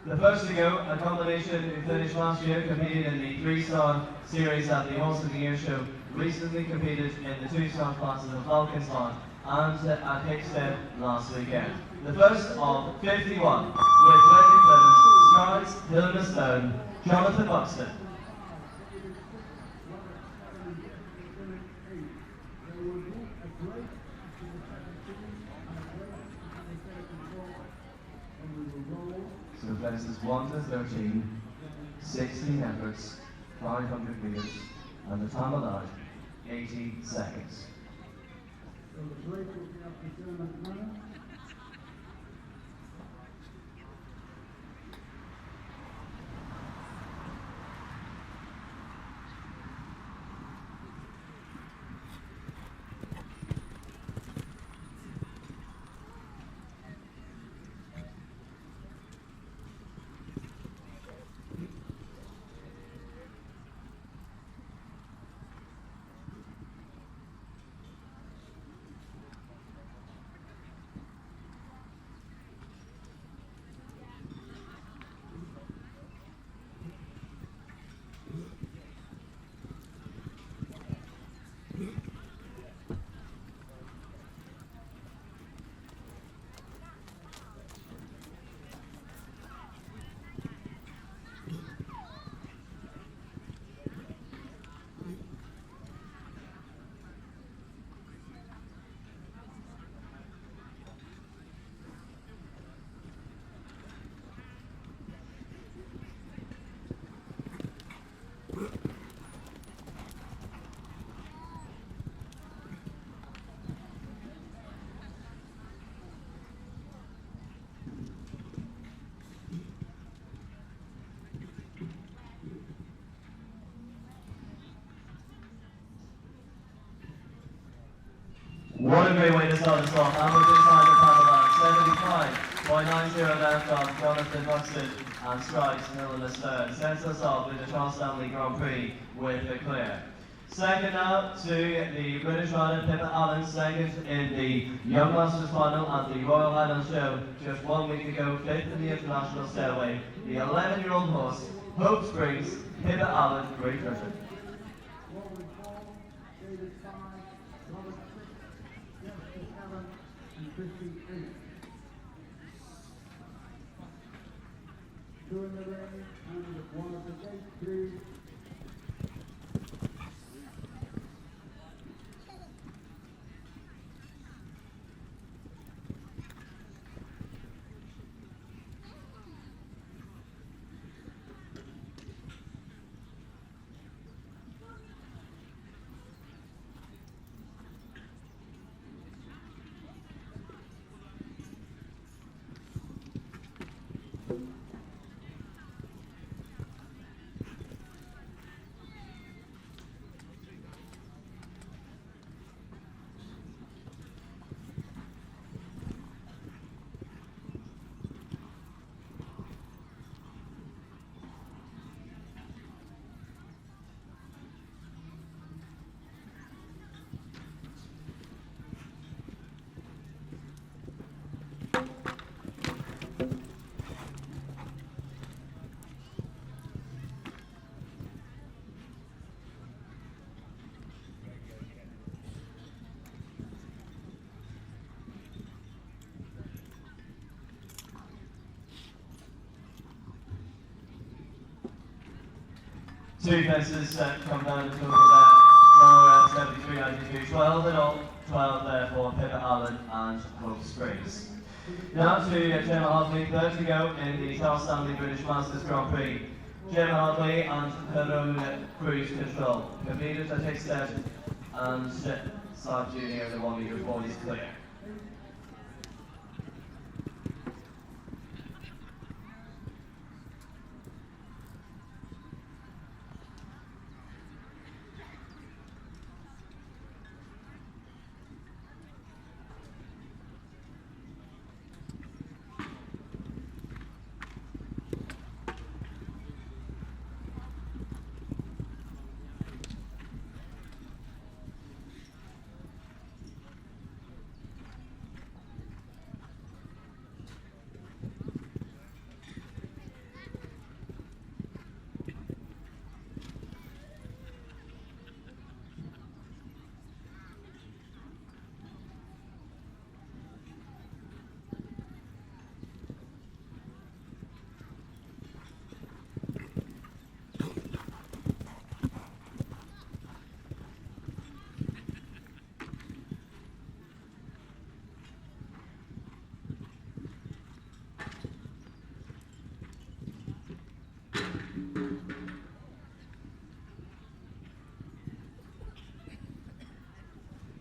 The first to go, a combination who finished last year, competed in the 3-star series at the Horse of the Year show, recently competed in the 2-star classes of Falconston and at Hickstead last weekend. The first of 51, with 20 clearance, strides, Hilda Stone, Jonathan Buxton. So places 1 to 13, 16 efforts, 500 metres, and the time allowed, 80 seconds. So the break will be up to German manner. What a great way to start this off. And with this time the time allowed, 75.90 left on Jonathan Buxton and strides Hilda Stone. Sends us off with the Charles Stanley Grand Prix with the clear. Second now to the British rider Pippa Allen, second in the Young Masters final at the Royal Highland Show just 1 week ago, fifth in the International Stairway. The 11-year-old horse, Hope Springs, Pippa Allen, Great Britain. Two in the ring, and one of the gate three. Two fences come down the total there for 73.92, 12 in all, 12 there for Pippa Allen and Hope Springs. Now to Gemma Hartley, third to go in the Charles Stanley British Masters Grand Prix. Gemma Hartley and her own cruise control. Competed at Hickstead and Sarge Junior, the 1 metre 40 is clear.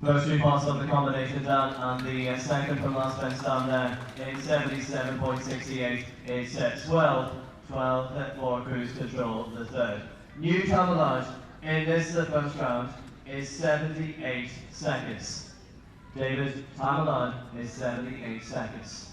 First three parts of the combination done, and the second from last fence down there in 77.68. It's 12 for cruise control, the third. New camouflage in this the first round is 78 seconds. David, camouflage is 78 seconds.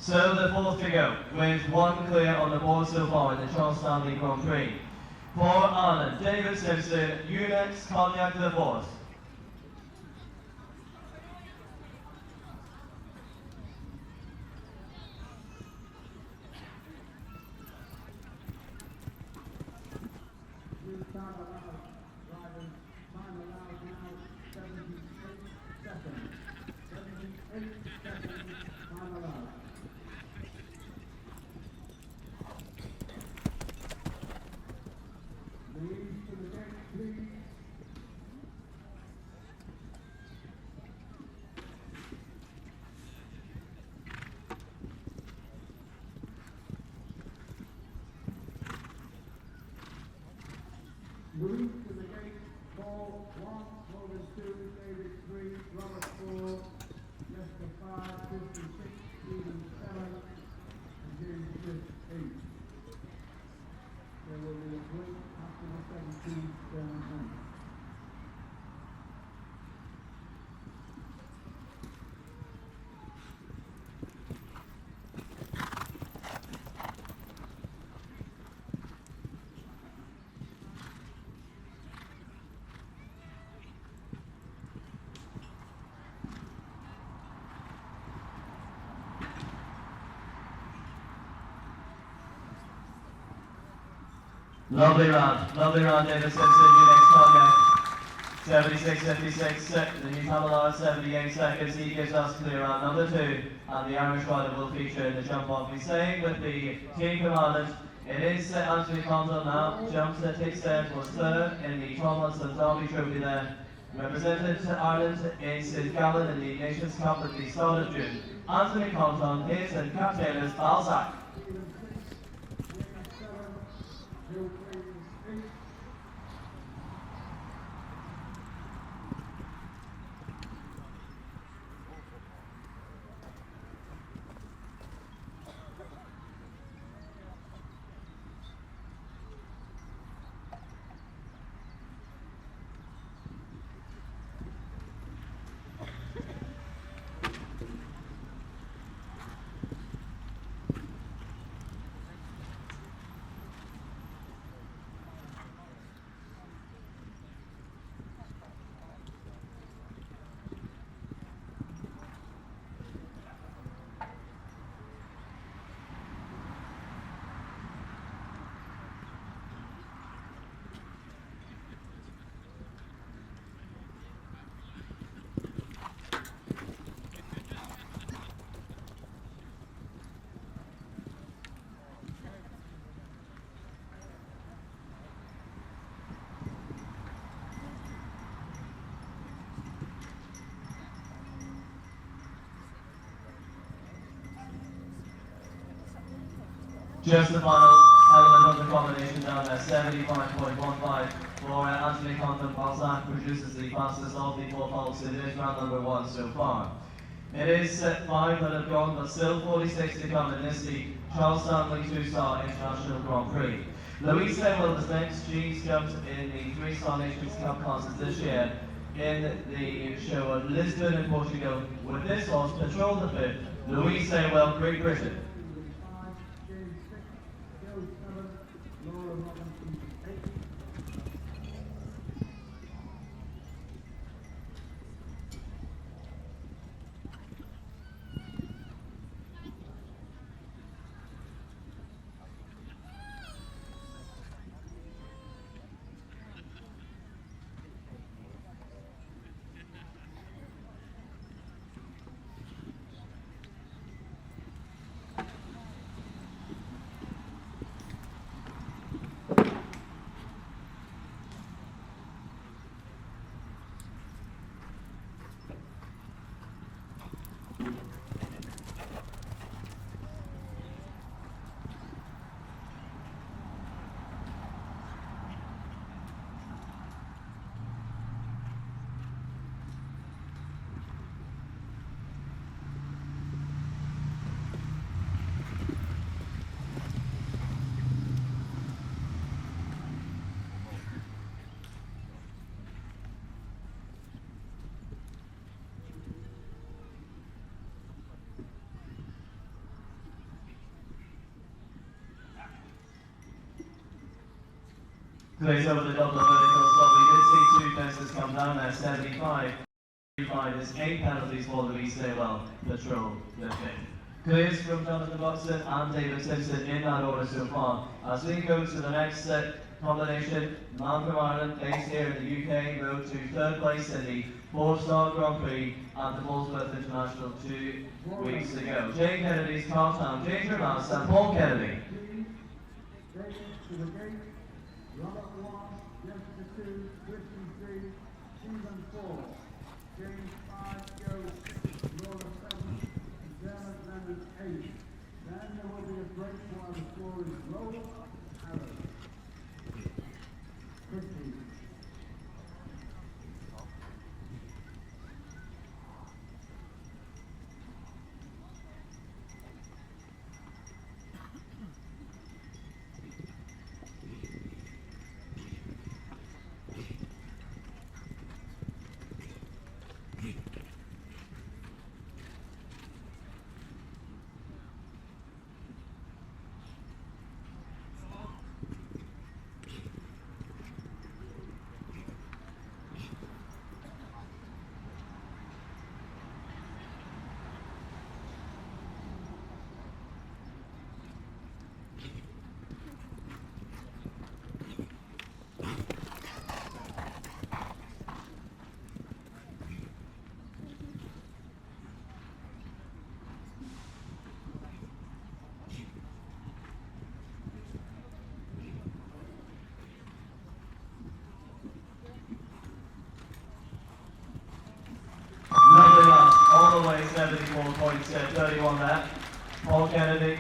So the fourth to go, with one clear on the board so far in the Charles Stanley Grand Prix. For Ireland, David Simpson, Unix, Cognac to the fourth. New time allowed, drivers, time allowed now, 78 seconds. 78 seconds, time allowed. Lead to the gate, please. Louise to the gate, Paul 1, Logan 2, David 3, Robert 4, Jessica 5, Kristen 6, Stephen 7, and James Smith 8. There will be a break after the 17th minutes. Lovely round, David Simpson, Unix Cognac. 76.56, the new camouflage, 78 seconds. He gives us clear round number 2, and the Irish rider will feature in the jump off. We're staying with the team from Ireland. It is Anthony Condon now, jumps that takes third, was third in the Thomas and Derby Trophy there. Represented Ireland in St. Gallen in the Nations Cup at the start of June. Anthony Condon, his and Cap Taylor's Balzac. Just the final element of the combination down there, 75.15 for Anthony Condon. Balzac produces the fastest of the four faults in this round number 1 so far. It is 5 that have gone, but still 46 to come in this the Charles Stanley 2-star International Grand Prix. Louise Samuel was next. She's jumped in the 3-star Nations Cup contest this year in the show of Lisbon in Portugal with this horse, Patrol the Fifth, Louise Samuel, Great Britain. Clears over the double vertical spot. We did see two fences come down there, 75. 35 is 8 penalties for the East Staywell Patrol lifting. Clears from Jonathan Buxton and David Simpson in that order so far. As we go to the next combination, man from Ireland, based here in the UK, rode to third place in the 4-star Grand Prix at the Portsmouth International 2 weeks ago. Jay Kennedy's Carltown, Ginger Mouse and Paul Kennedy. Robert 1, Jessica 2, Christian 3, Stephen 4, James 5, Joe 6, Laura 7, Dermot Leonard 8. Then there will be a break while the score is low. Arrow. 15. Nothing else, all the way 74 points, 31 there. Paul Kennedy.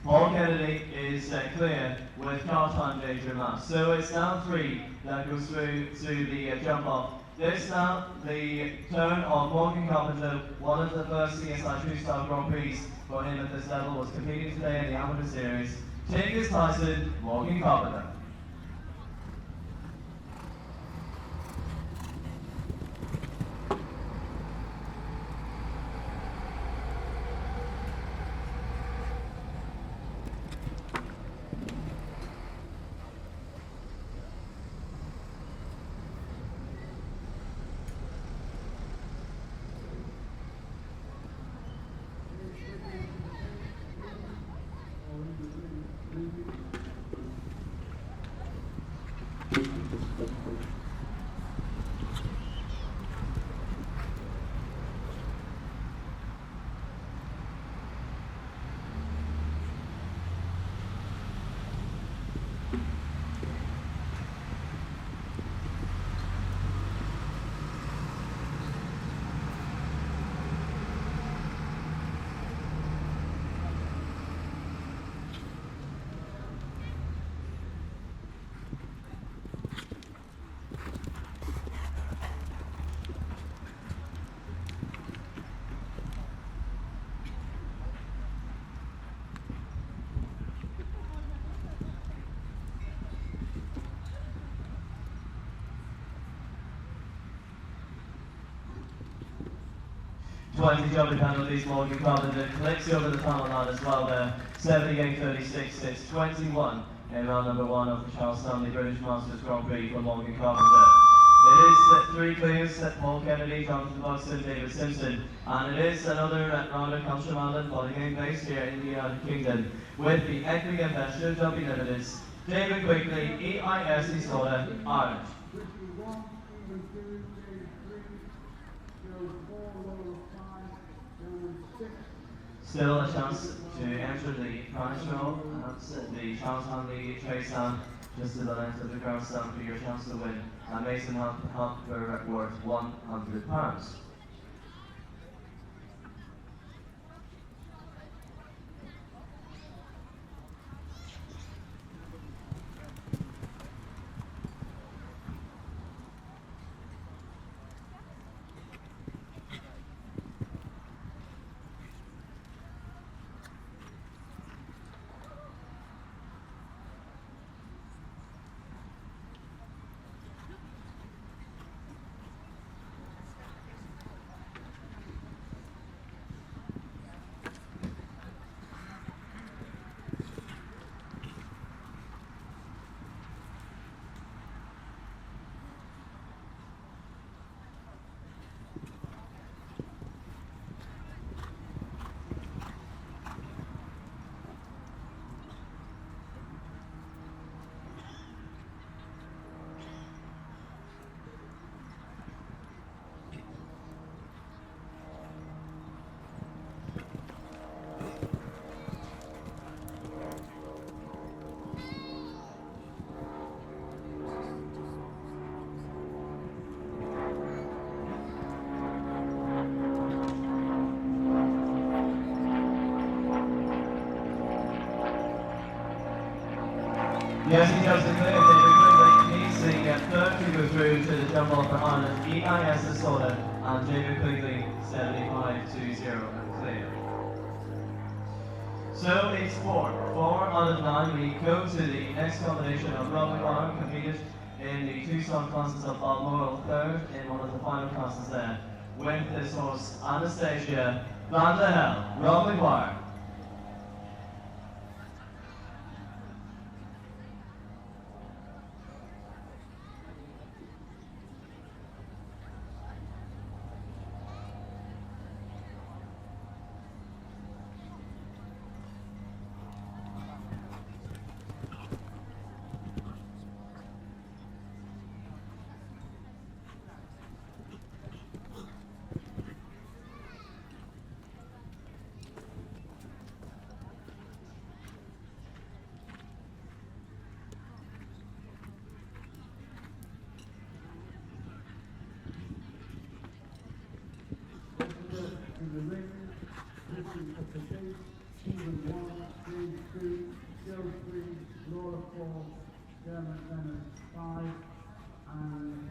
Paul Kennedy is clear with Carltown Danger Mass. So it's now 3 that goes through to the jump off. This now the turn of Morgan Carpenter, one of the first CSI 2-star Grand Prix for him at this level, was competing today in the Amateur Series. Take his Tyson, Morgan Carpenter. Jumping penalties, Morgan Carpenter clicks over the tunnel line as well there. 78-36, it's 21 in round number 1 of the Charles Stanley British Masters Grand Prix for Morgan Carpenter. It is 3 clears, Paul Kennedy, Jonathan Buxton, David Simpson, and it is another rounder comes from Ireland, but again based here in the United Kingdom, with the Equity Investor Jumping Limiteds, David Quigley, EIS Soda, Ireland. Still a chance to enter the prize draw at the Charles Stanley Trade Stand, just to the left of the grandstand for your chance to win a Mason Humber worth £100. Jesse Joseph Clear, David Quigley, he's the third to go through to the jump off for Ireland, EIS Soda, and David Quigley, 75-0 and clear. So it's 4 out of 9. We go to the next combination of Rob McGuire, competed in the two-song classes of Balmoral, third in one of the final classes there, with this horse, Anastasia Van der Hel, Rob McGuire. In the ring, Christian at the gate, Stephen 1, James 2, Joe 3, Laura 4, Dermot Leonard 5, and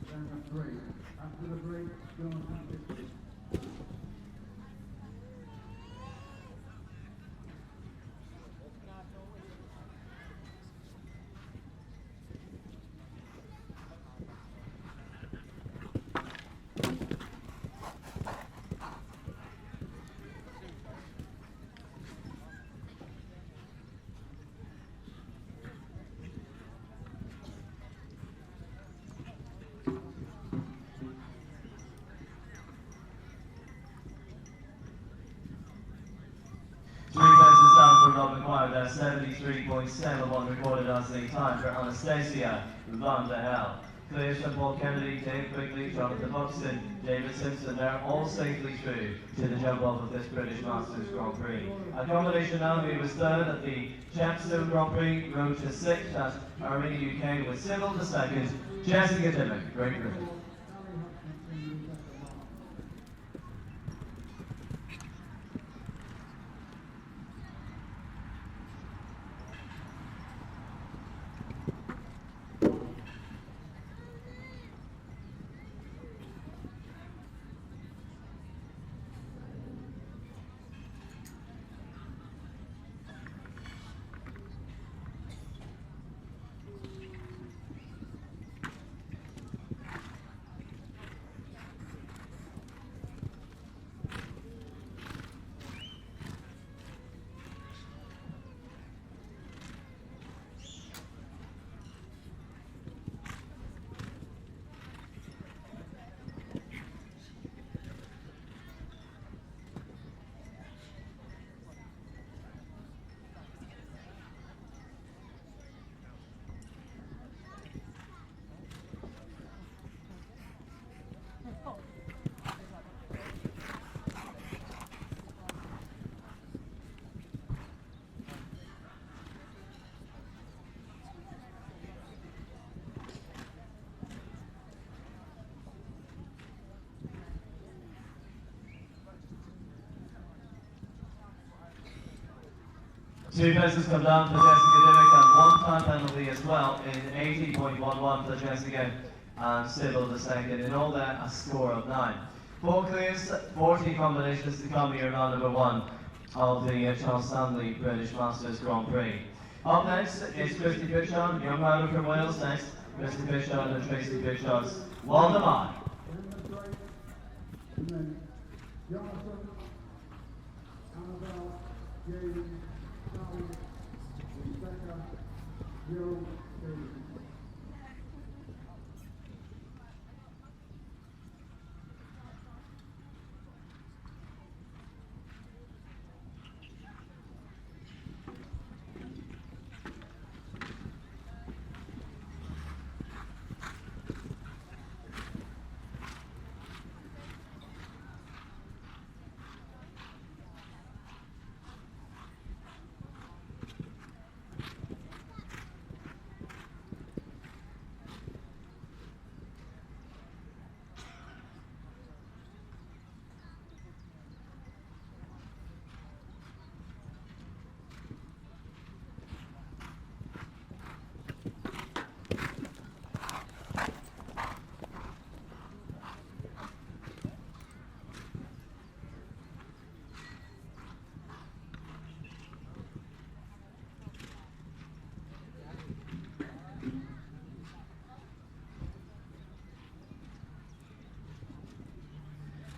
then a break. After the break, Jonathan 50. Three places down for Rob McGuire there, 73.71 recorded as the time for Anastasia Van der Hel. Clear from Paul Kennedy, Dave Quigley, Jonathan Buxton, David Simpson, they're all safely through to the jump off of this British Masters Grand Prix. A combination now, he was third at the Chepstow Grand Prix, rode to sixth at Armenia, UK, with Sybil to second, Jessica Dimmock, Great Britain. Two places come down for Jessica Dimmock and one time penalty as well in 80.11 for Jessica and Sybil the second. In all that, a score of 9. 4 clears, 40 combinations to come here, round number 1 of the Charles Stanley British Masters Grand Prix. Up next is Christy Pitchon, young rider from Wales next. Christy Pitchon and Tracy Pitchon's Waldemar. And then Jonathan, Annabelle, James, Sally, Rebecca, Joe, David.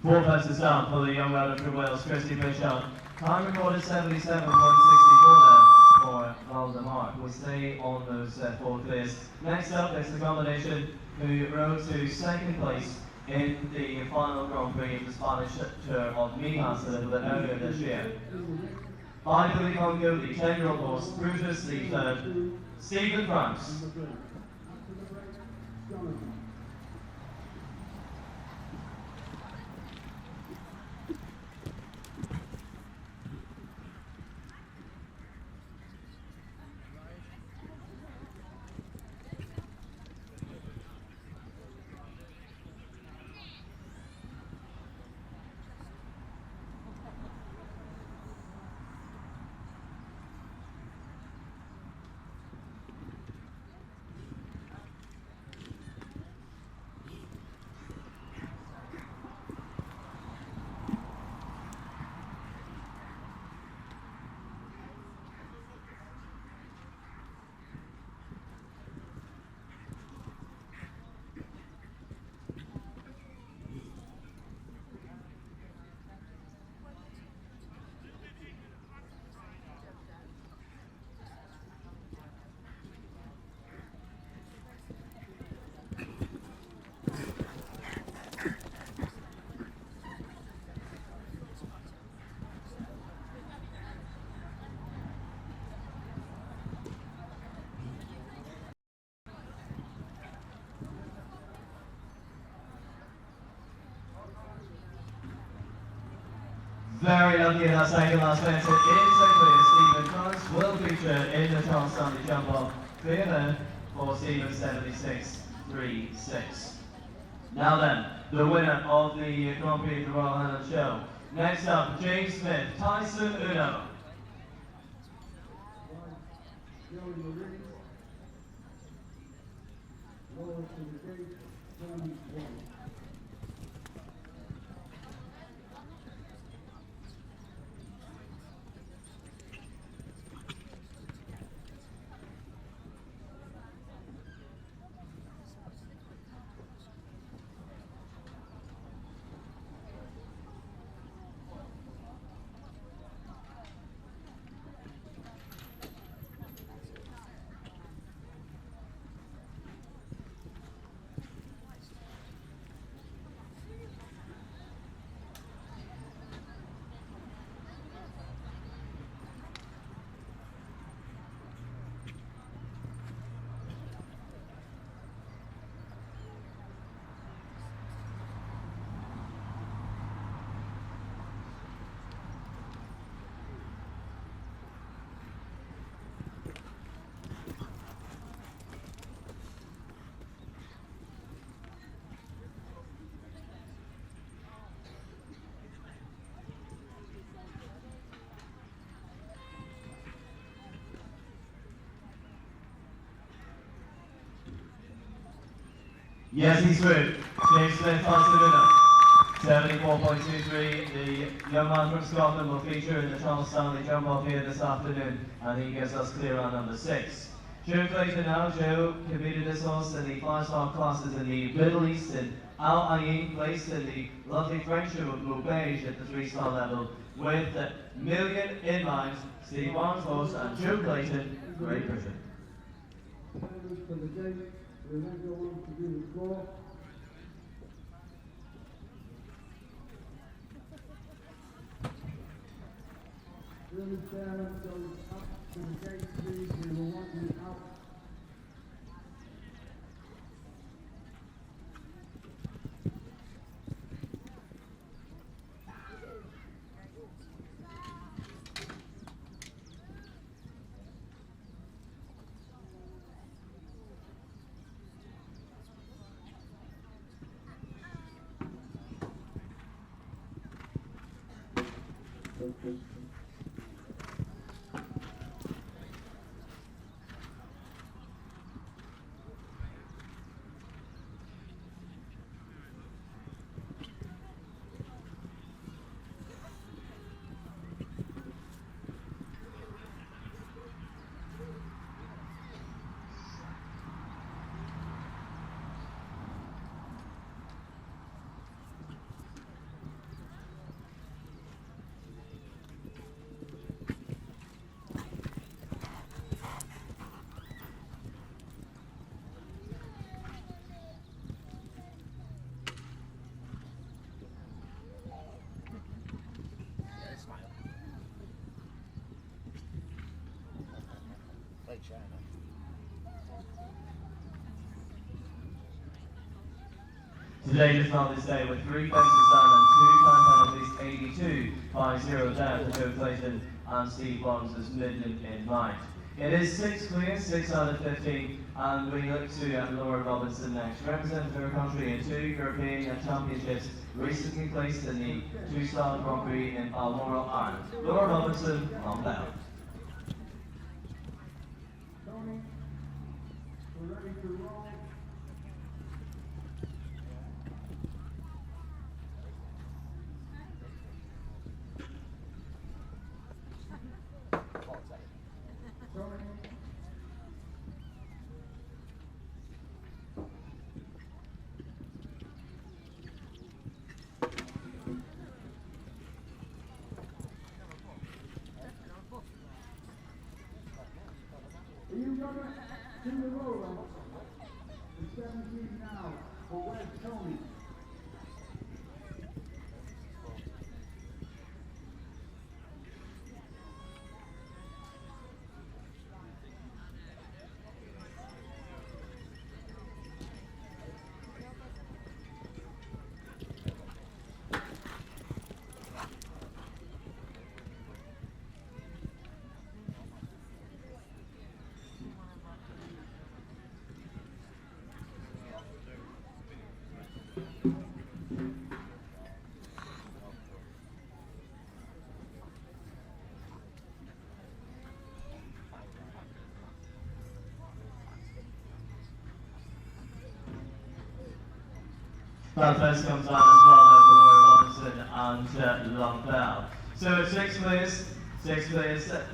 Four fences down for the young rider from Wales, Christy Bishop. Time recorded 77.64 there for Valdemar. We'll stay on those four clears. Next up is the combination who rode to second place in the final Grand Prix of the Spanish Tour of Mijas a little bit earlier this year. By Billy Congo, the 10-year-old horse, Brutus the third, Stephen France. Very lucky in that second last fence. It is so clear Stephen France will feature in the Charles Stanley jump off. Clear then for Stephen 76.36. Now then, the winner of the Grand Prix of the Royal Highland Show. Next up, James Smith, Tyson Uno. Yes, he's through. James Smith, Tyson Uno. 74.23. The young man from Scotland will feature in the Charles Stanley jump off here this afternoon, and he gets us clear on number 6. Joe Clayton now. Joe competed this horse in the 5-star classes in the Middle East, and Al Ayin placed in the lovely French show of Beige at the 3-star level with Million in mind. Steve Barnes horse and Joe Clayton, Great Britain. We then go on to do the score. Really Sarah goes up to the gate, please. We will want you out. Today is not this day with 3 places down and 2 time penalties, 82 by 0 down for Joe Clayton and Steve Bonds' Midland in mind. It is 6 clear, 6 out of 15, and we look to Laura Robinson next. Representing her country in 2 European Championships, recently placed in the 2-star Grand Prix in Balmoral, Ireland. Laura Robinson, on down. Tony, we're ready to roll. Are you gonna do the roll-up? The 17 now for West Tony. That first comes down as well there for Laura Robinson and Longfell. So it's 6 players,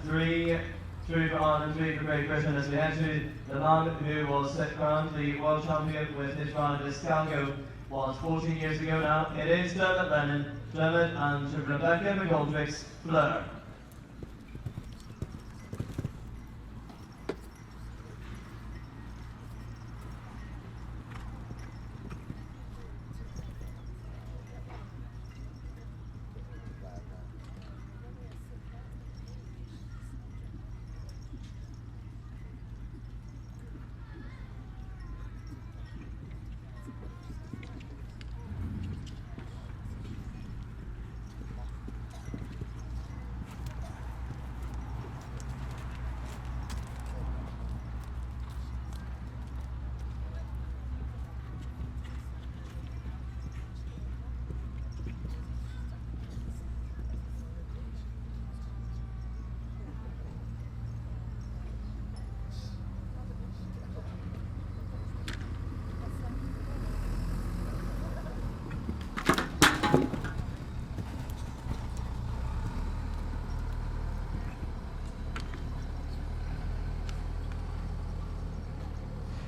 3 through for Ireland, 3 for Great Britain as we head to the man who was crowned the world champion with his round of Scalgo was 14 years ago now. It is Dermot Lennon, Dermot and Rebecca McGoldrick's Fleur.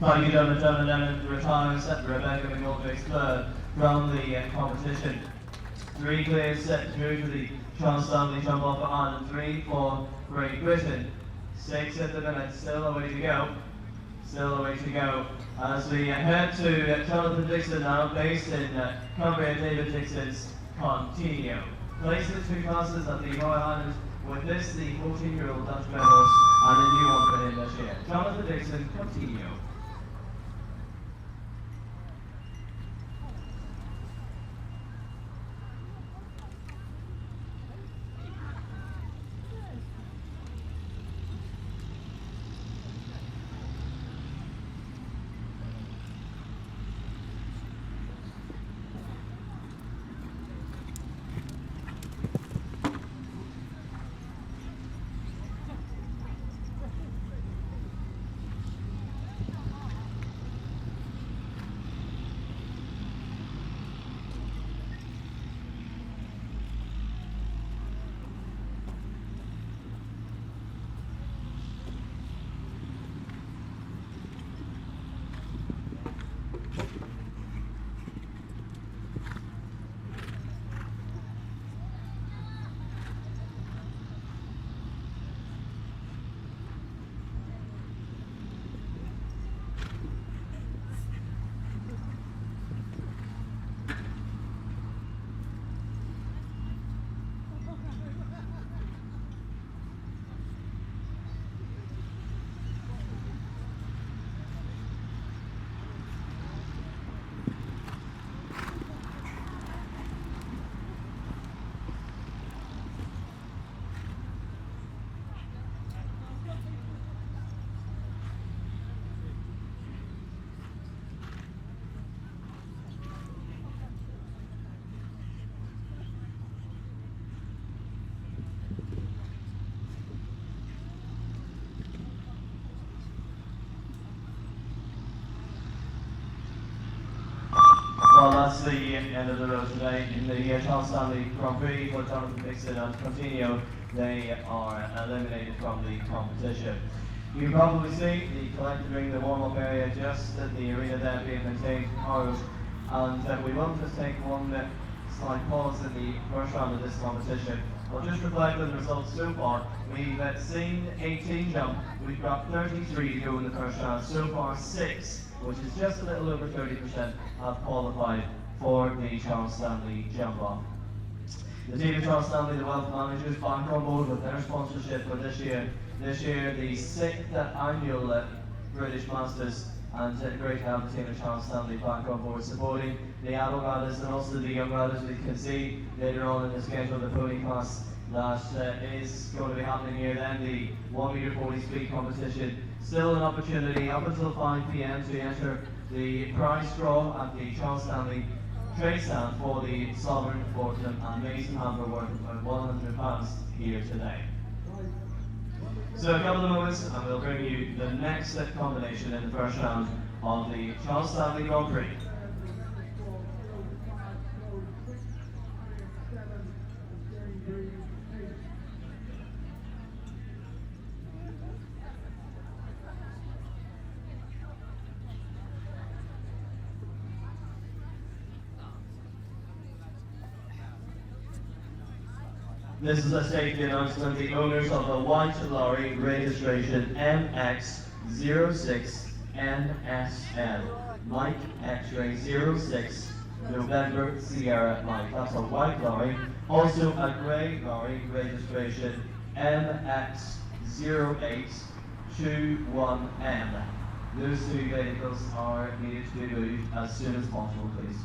Thank you, Dermot Lennon retires Rebecca McGoldrick's Fleur from the competition. 3 clears set through to the Charles Stanley jump off for Ireland, 3 for Great Britain. 6 at the minute, still a way to go. Still a way to go. As we head to Jonathan Dixon now, based in Cumbria, David Dixon's Contino. Placed in 2 classes at the Royal Highlands, with this the 14-year-old Dutch red horse and a new one for him this year. Jonathan Dixon, Contino. Well, that's the end of the road today. In the Charles Stanley Grand Prix for Jonathan Dixon and Contino, they are eliminated from the competition. You can probably see the collective ring, the warm-up area, just at the arena there being maintained cars. And we will just take one slight pause in the first round of this competition. I'll just reflect on the results so far. We've seen 18 jump, we've got 33 to go in the first round. So far 6, which is just a little over 30%, have qualified for the Charles Stanley jump off. The team of Charles Stanley, the wealth managers, back on board with their sponsorship for this year. This year, the 6th annual British Masters, and great to have the team of Charles Stanley back on board supporting the adult riders and also the young riders. We can see later on in the schedule the pony class that is going to be happening here. Then the 1 meter 40 speed competition. Still an opportunity up until 5 p.m. to enter the prize draw at the Charles Stanley trade stand for the Sovereign, Fortune and Mason Hamper worth about £100 here today. So a couple of moments and we'll bring you the next combination in the first round of the Charles Stanley Grand Prix. This is a safety announcement. The owners of the white lorry registration MX06NSN, Mike X-ray 06, November Sierra Mike. That's a white lorry. Also a grey lorry registration MX0821M. Those two vehicles are needed to be moved as soon as possible, please.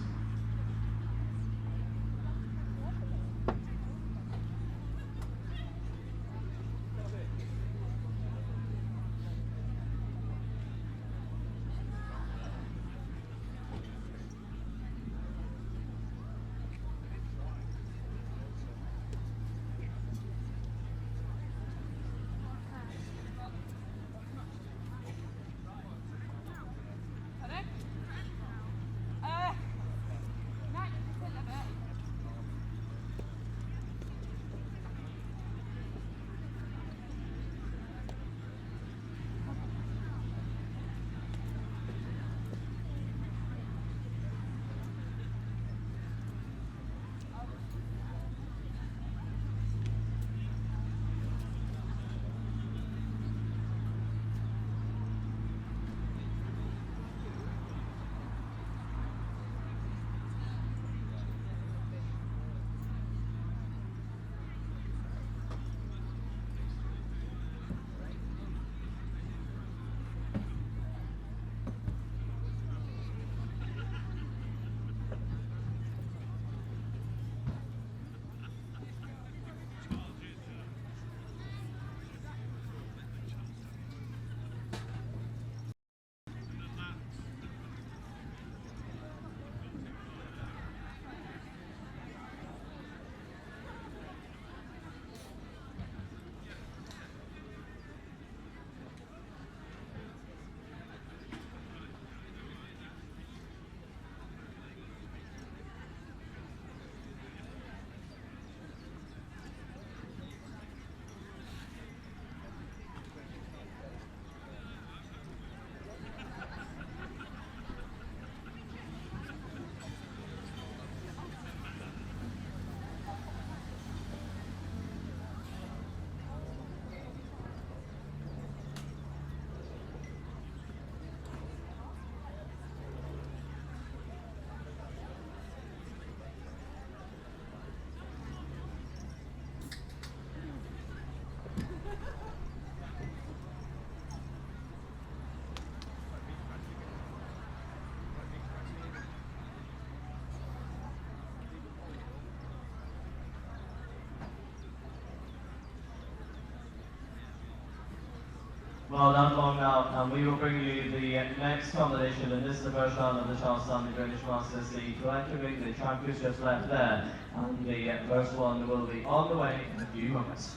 Well, not long now, and we will bring you the next combination, and this is the first round of the Charles Stanley British Masters. The collector ring, the track is just left there, and the first one will be on the way in a few moments.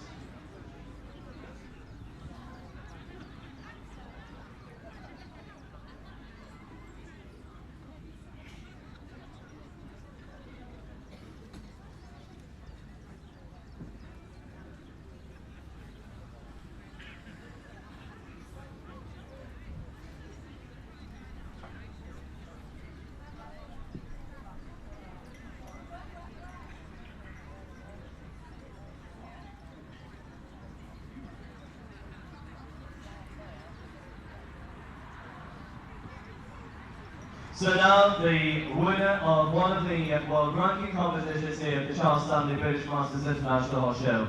So now the winner of one of the world ranking competitions here at the Charles Stanley British Masters International Horse Show,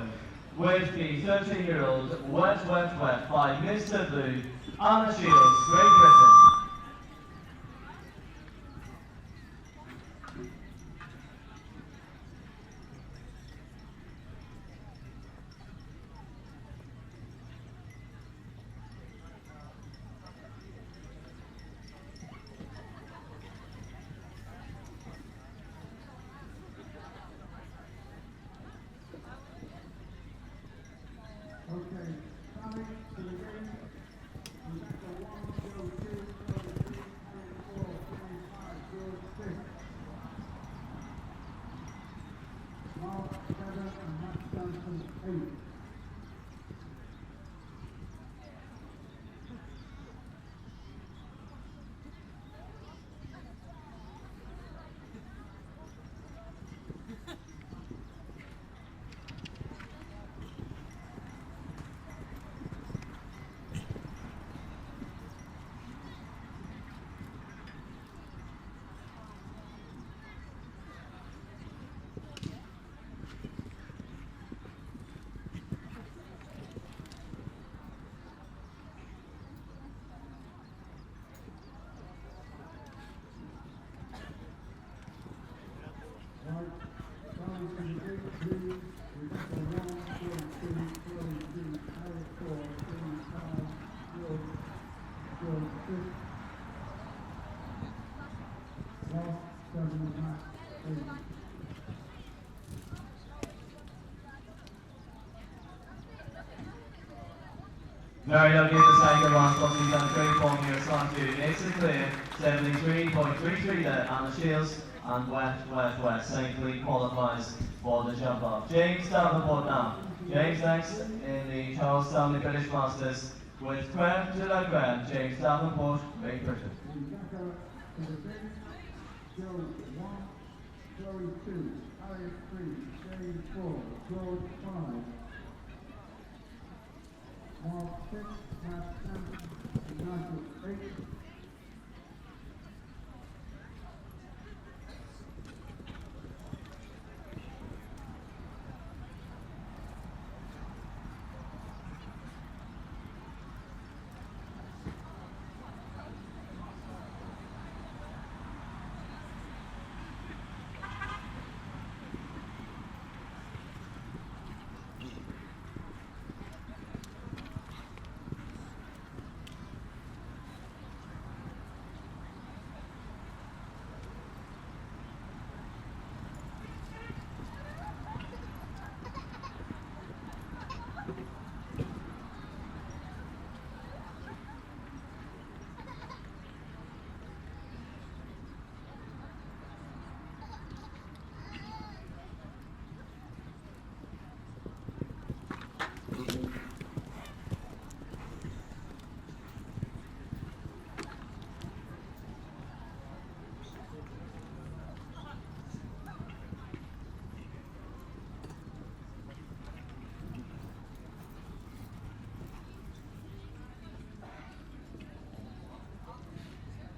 with the 13-year-old Wet Wet Wet by Mr. Blue, Anna Shields, Great Britain. Okay, Stanley to the ring. Number 1, 2, 3, 4, 5, 6. Mark 7 and Matt Johnson 8. Right, Stanley to the ring. Blue. Rebecca 1, 42, 42, Harry 4, 35, George 6. Ross 7, Matt 8. Very lucky at the second last, but he's done a great form here. It's on to Makes it clear, 73.33 there, Anna Shields, and Wet, safely qualifies for the jump off. James Davenport now. James next in the Charles Stanley British Masters with Creme de la Creme, James Davenport, Great Britain. Rebecca to the ring. Joe 1, Chloe 2, Harriet 3, James 4, George 5. Mark 6, Matt 10, Nigel 8.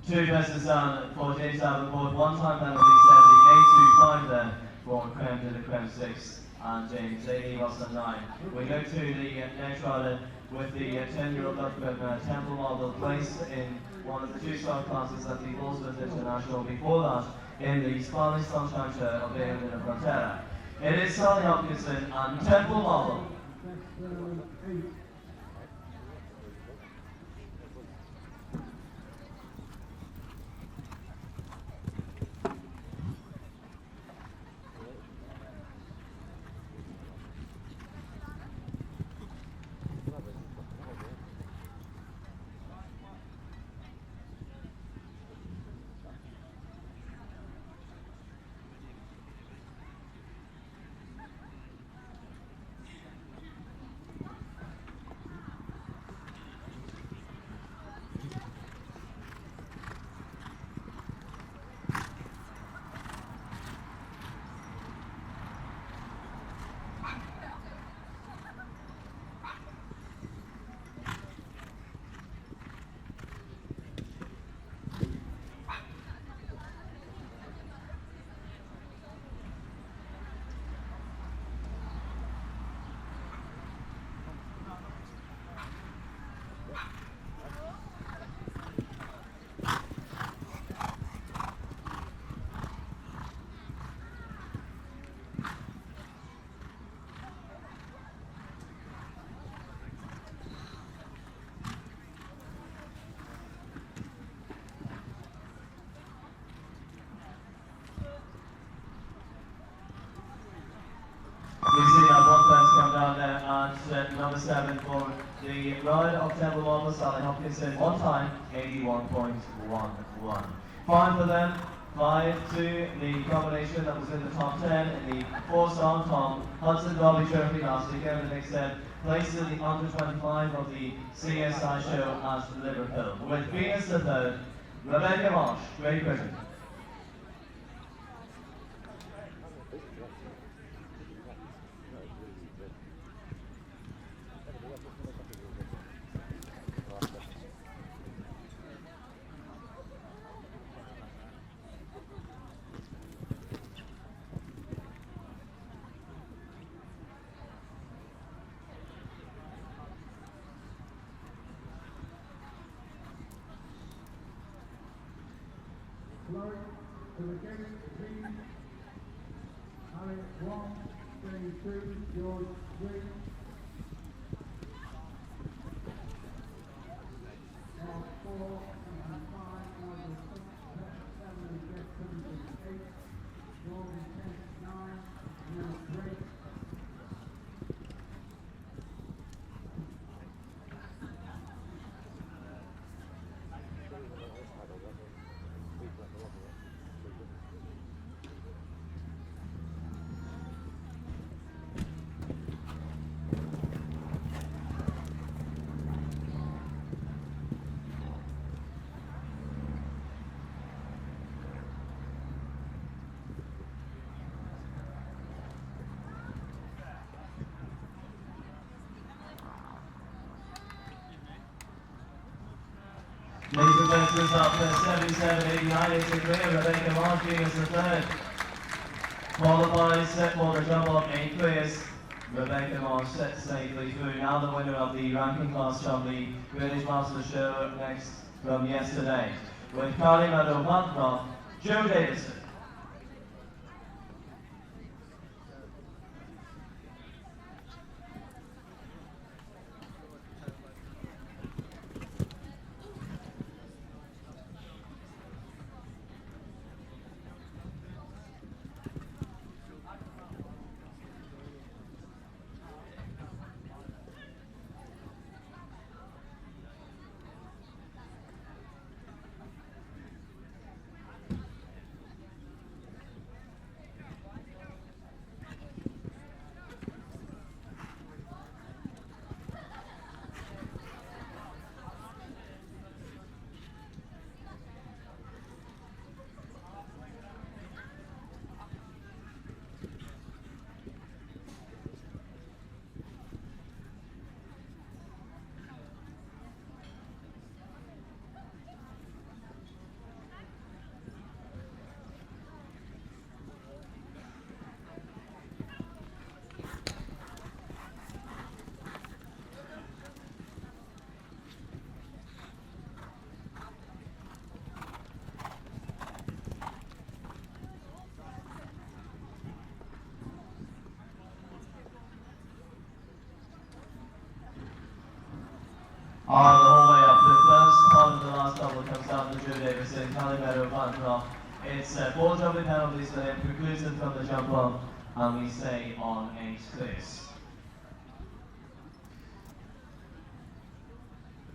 Two passes down for James Davenport, one time penalty 78-5 there for Creme de la Creme 6 and James 80 Russell 9. We go to the next rider with the 10-year-old Dutchman Temple Model placed in one of the two-star classes at the Portsmouth International before that in the Spanish Sunshine Show of the End of Frontera. It is Sally Hopkinson and Temple Model. right there at number 7 for the ride of Temple Model, Sally Hopkinson, on time, 81.11. 5 for them, 5 to the combination that was in the top 10 in the 4-star Tom Hudson Derby Trophy last weekend. The next step placed in the under 25 of the CSI show at Liverpool. With Venus the third, Rebecca Marsh, Great Britain. Clerk to the gate, please. Alex 1, 22, George 3. Mark 4, and 5, Michael 6, 7, Jeff 8, Jordan 10, 9, Neil 3. Ladies and gentlemen, up to 77.89, it's a clear, Rebecca Marsh, Venus the third. Followed by set for the jump off 8 clears. Rebecca Marsh set safely through. Now the winner of the ranking class from the British Master Show next from yesterday. With Carly Meadow Bancroft, Joe Davidson. On the whole way up, the first part of the last double comes down to Joe Davidson, Carly Meadow Bancroft. It's 4 jumping penalties for him, precludes him from the jump off, and we say on 8 clears.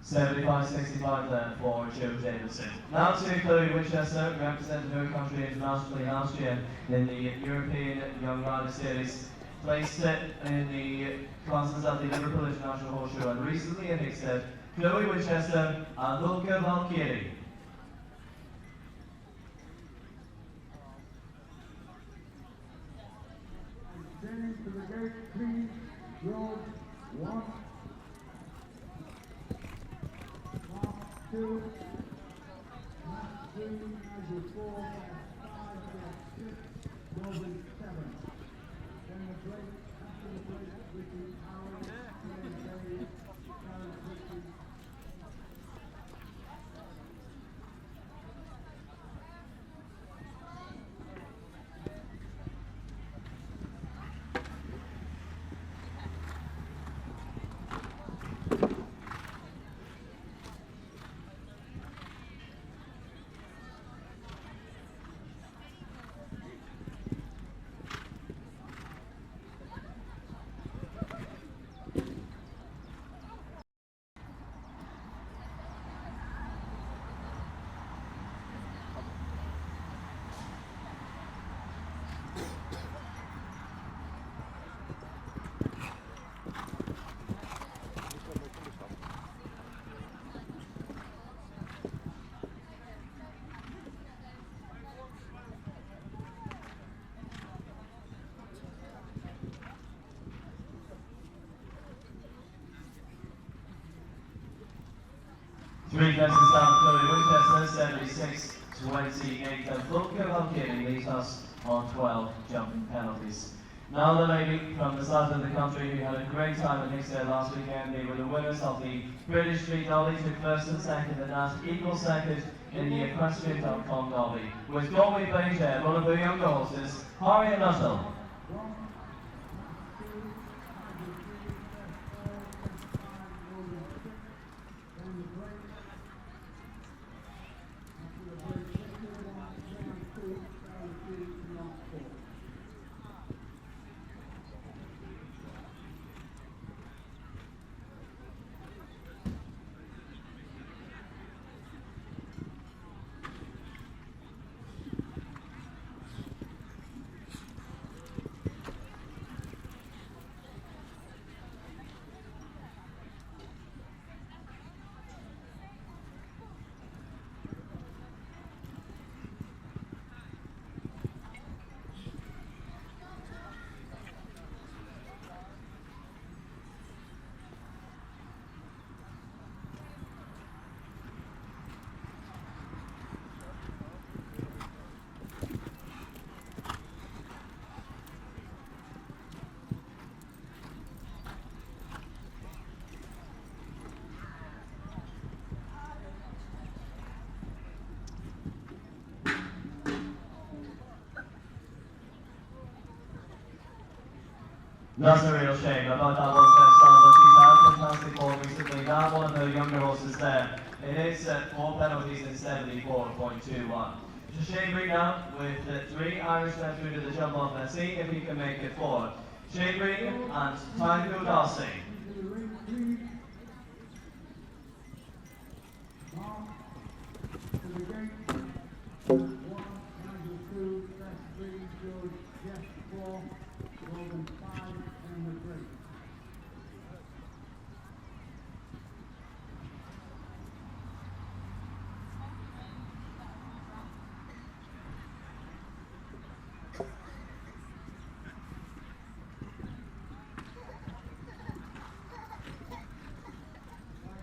75-65 then for Joe Davidson. Now to Chloe Winchester, who represented her country internationally last year in the European Young Rider Series. Placed in the classes at the Liverpool International Horse Show, and recently in Hickstead, Chloe Winchester and Luca Valkyrie. Standing to the gate, please. George 1. Mark 2. Matt 3. Nigel 4. 5. 6. Robin 7. Then the break, after the break, Ricky Howard, Claire Day, Karen Ricky. 3 places down, Chloe Winchester, 76-28. And Volker Valkyrie leads us on 12 jumping penalties. Now the lady from the south of the country who had a great time at Hickstead last weekend. They were the winners of the British Street Derby, took first and second, and that's equal second in the Equestrian.com Derby. With Galway Beige, one of the younger horses, Harriet Nuttall. That's a real shame about that one test on, but she's had a fantastic ball recently. Now one of the younger horses there. It is 4 penalties in 74.21. It's a shame right now with 3 Irishmen through to the jump off. Let's see if he can make it 4. Shane Green and Tango Darcy.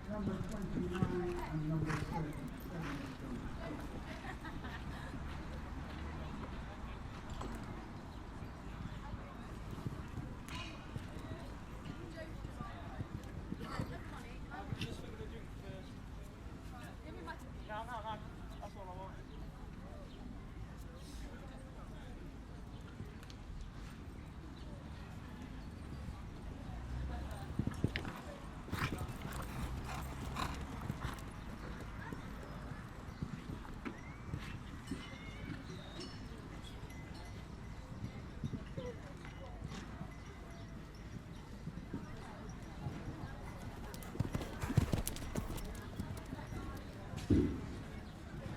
Number 29 and number 37.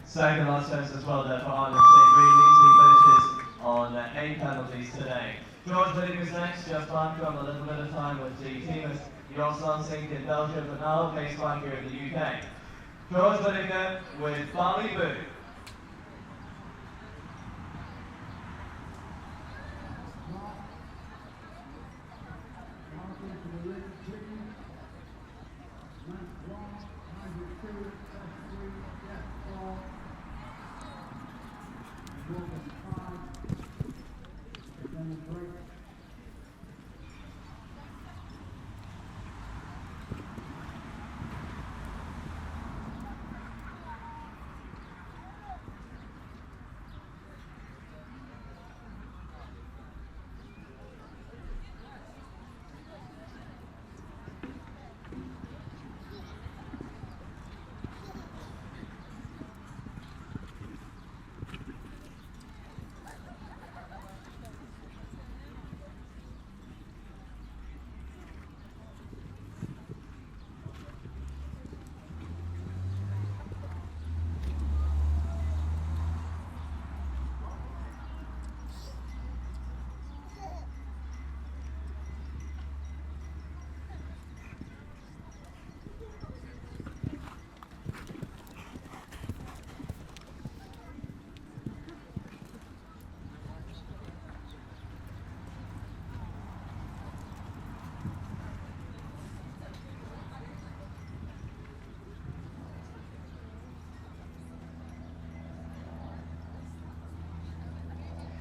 Second last test as well there for Ireland. Shane Green easily finishes on 8 penalties today. George Whittaker's next, just back from a little bit of time with the team at Jos Lansing in Belgium, but now based back here in the UK. George Whittaker with Ballyboo.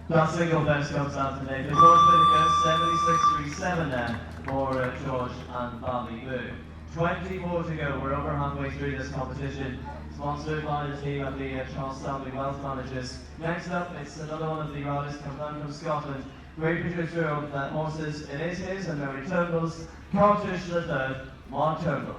That single best comes down today. The George Whittaker, 76.37 then for George and Bobby Boo. 24 to go. We're over halfway through this competition. Sponsored by the team at the Charles Stanley Wealth Managers. Next up, it's another one of the riders come down from Scotland. Great producer of horses. It is his and Mary Turnbull's Cartridge the Third, Mark Turnbull.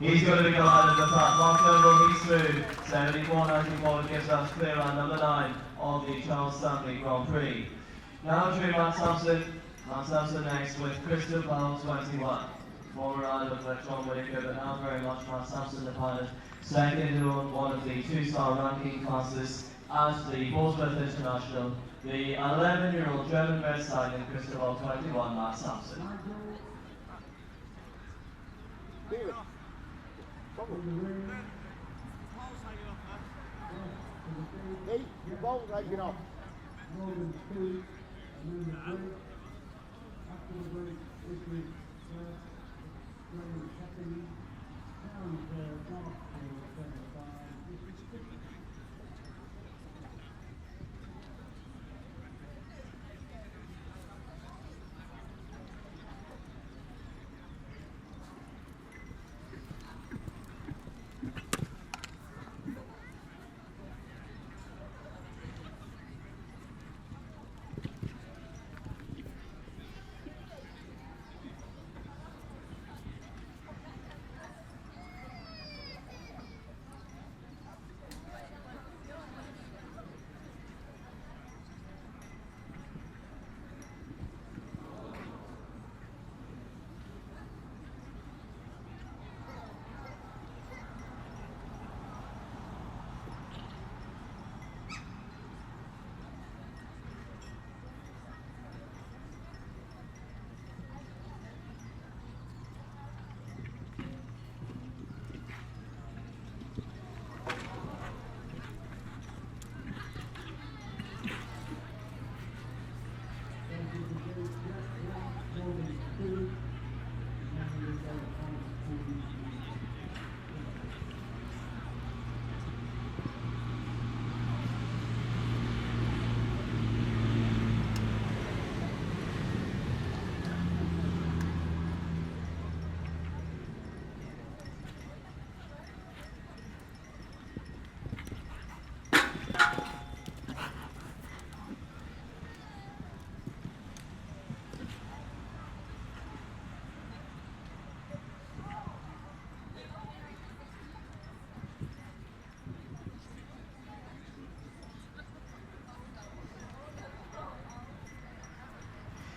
He's going to be collided at the front. Mark Turnbull, he's through. 74.94 gives us clear on number 9 of the Charles Stanley Grand Prix. Now through Matt Sampson. Matt Sampson next with Crystal Bell 21. Former rider with John Whittaker, but now very much Matt Sampson, the pilot. Second in one of the 2-star ranking classes at the Portsmouth International. The 11-year-old German-bred stallion Crystal Bell 21, Matt Sampson. Hey, your ball's hanging off.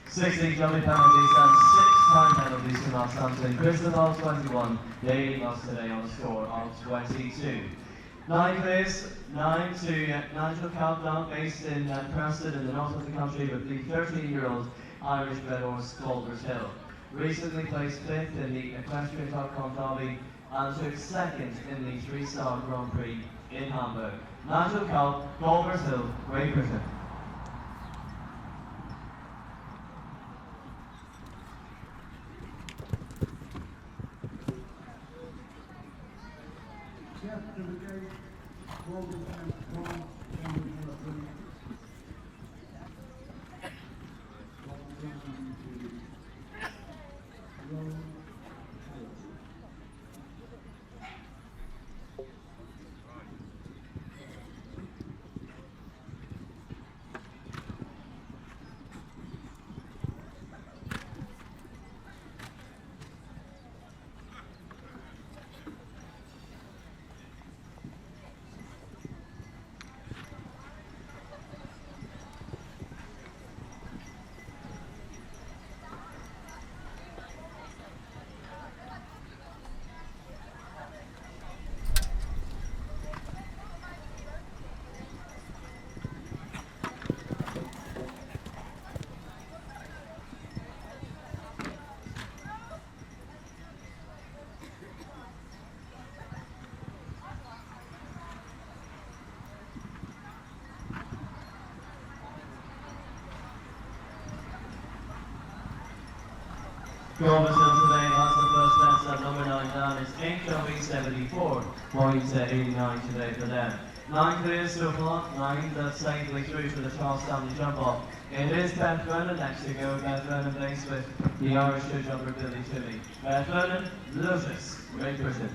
Sixteen jumping penalties and 6 time penalties to Matt Sampson. Crystal Bell 21, leading us today on a score of 22. 9 clears, 9 to Nigel Countdown, based in Preston in the north of the country, with the 13-year-old Irish bred horse Culver's Hill. Recently placed 5th in the Equestrian.com Derby and took 2nd in the 3-star Grand Prix in Hamburg. Nigel Count, Culver's Hill, Great Britain. Jeff to the gate, Morgan Kent 1, Stanley 3. Robertson today has the first fence at number 9 down. It's incoming 74, points at 89 today for them. 9 clears so far, 9 that's safely through for the Charles Stanley jump off. It is Beth Vernon next to go. Beth Vernon based with the Irish jumper Billy Tilly. Beth Vernon, Lotus, Great Britain.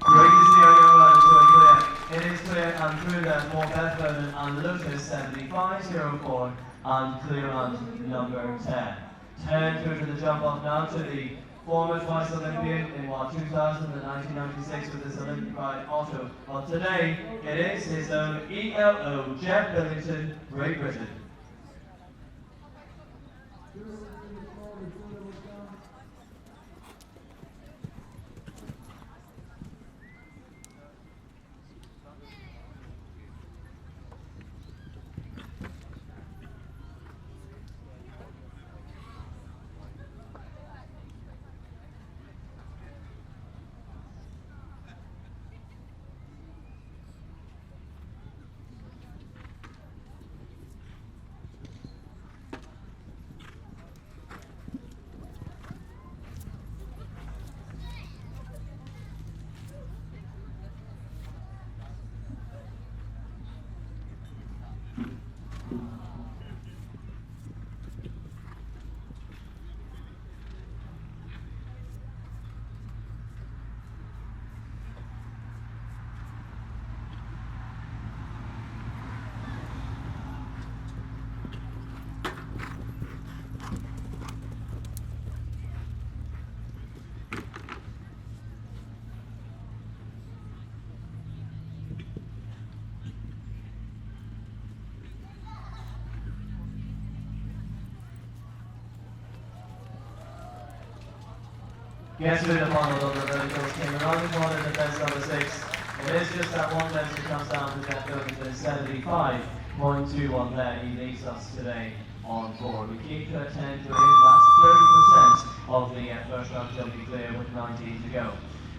Great to see our young riders going clear. It is clear and through there for Beth Vernon and Lotus 7504 and clear on number 10. 10 through to the jump off now to the former twice Olympian in 2000 and 1996 with his Olympic ride Otto. But today it is his own ELO Jeff Billington, Great Britain. Gets rid of Arnold over verticals, came around the corner to fence number 6. It is just that one fence that comes down to Jeff Billington, 75.21 there. He leads us today on board. We keep to attend to his last 30% of the first round till we clear with 19 to go.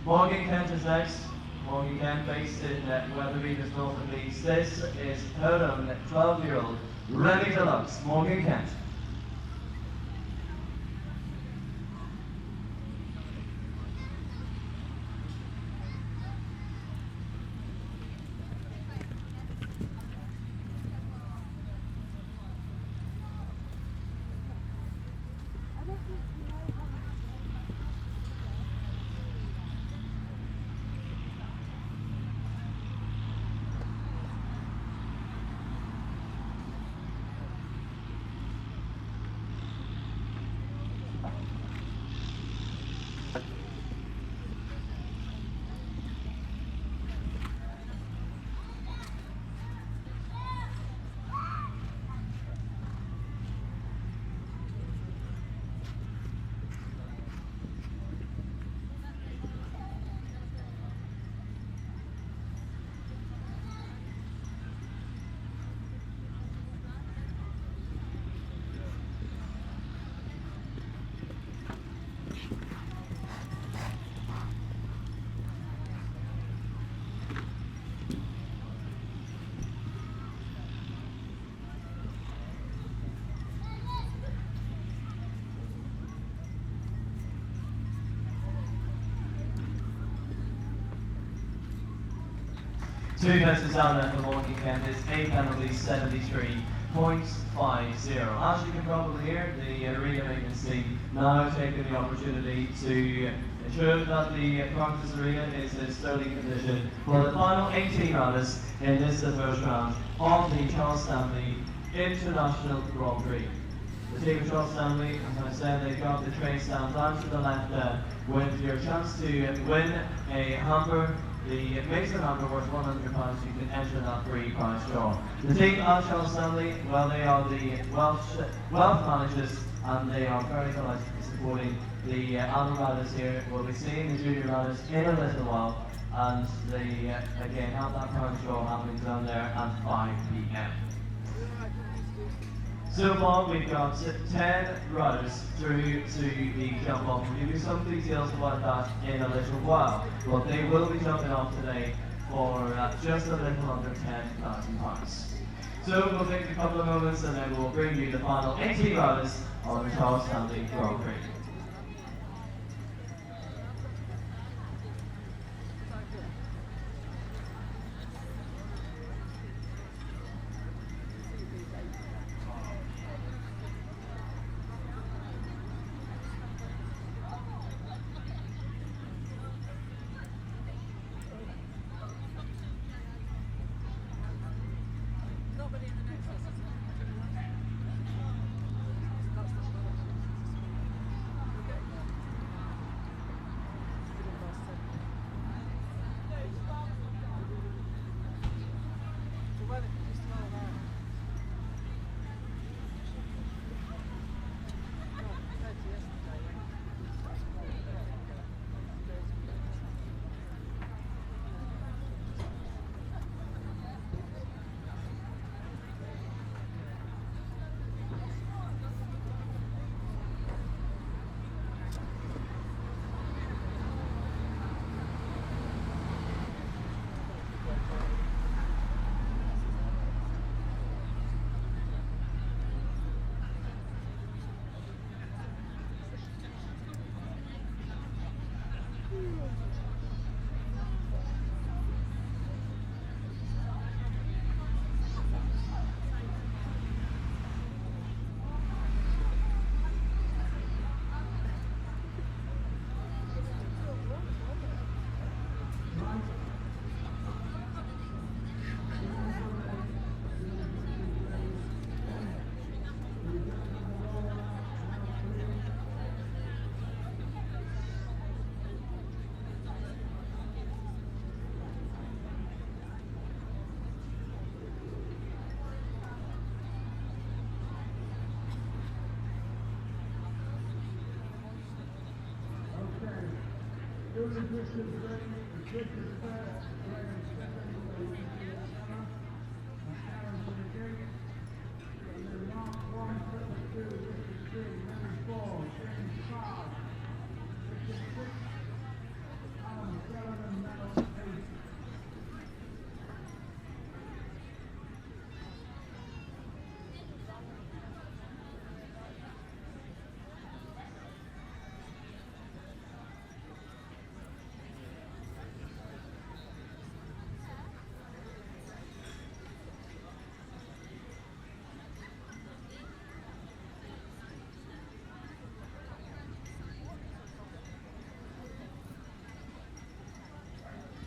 Morgan Kent is next. Morgan Kent based in Weatherby, just north of Leeds. This is her own 12-year-old Remy Deluxe, Morgan Kent. 2 penalties down there for Morgan Kent is 8 penalties, 73.50. As you can probably hear, the arena maintenance team now taking the opportunity to ensure that the practice arena is in sterling condition for the final 18 rounders in this the first round of the Charles Stanley International Grand Prix. The team of Charles Stanley, as I said, they've got the train stand down to the left there with your chance to win a hamper. The Mason hamper worth £100. You can enter that free prize draw. The team at Charles Stanley, well, they are the wealth managers, and they are very delighted to be supporting the adult riders here. We'll be seeing the junior riders in a little while, and they again have that prize draw happening down there at 5 p.m. So far, we've got 10 riders through to the jump off. We'll give you some details about that in a little while, but they will be jumping off today for just a little under £10,000. So we'll take a couple of moments and then we'll bring you the final 18 riders on the Charles Stanley Grand Prix.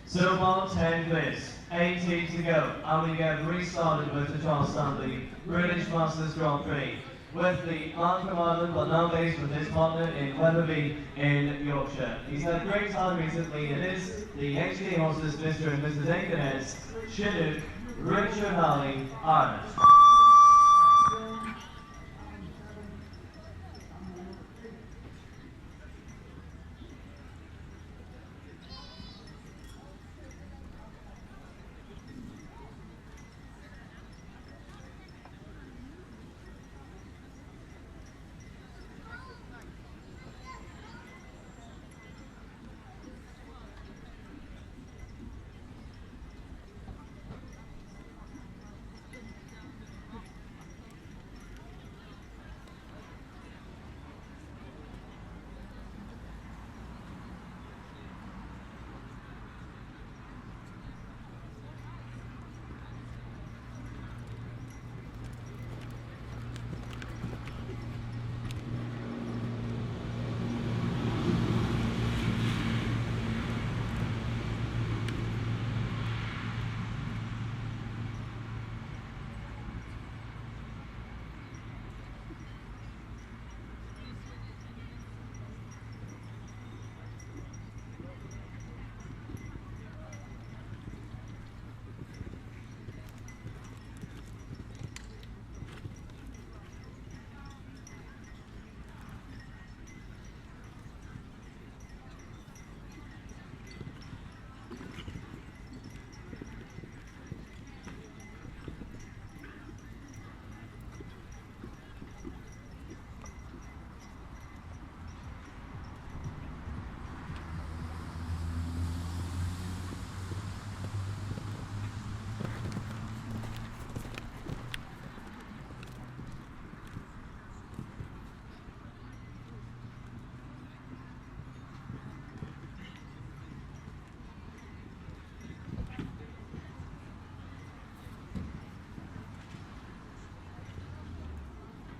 So far, 10 clears, 18 to go, and we get restarted with the Charles Stanley British Masters Grand Prix with the man from Ireland, but now based with his partner in Wetherby in Yorkshire. He's had a great time recently. It is the HD horses Mr. and Mrs. Aikenhead's Chinook, Richard Halley, Ireland.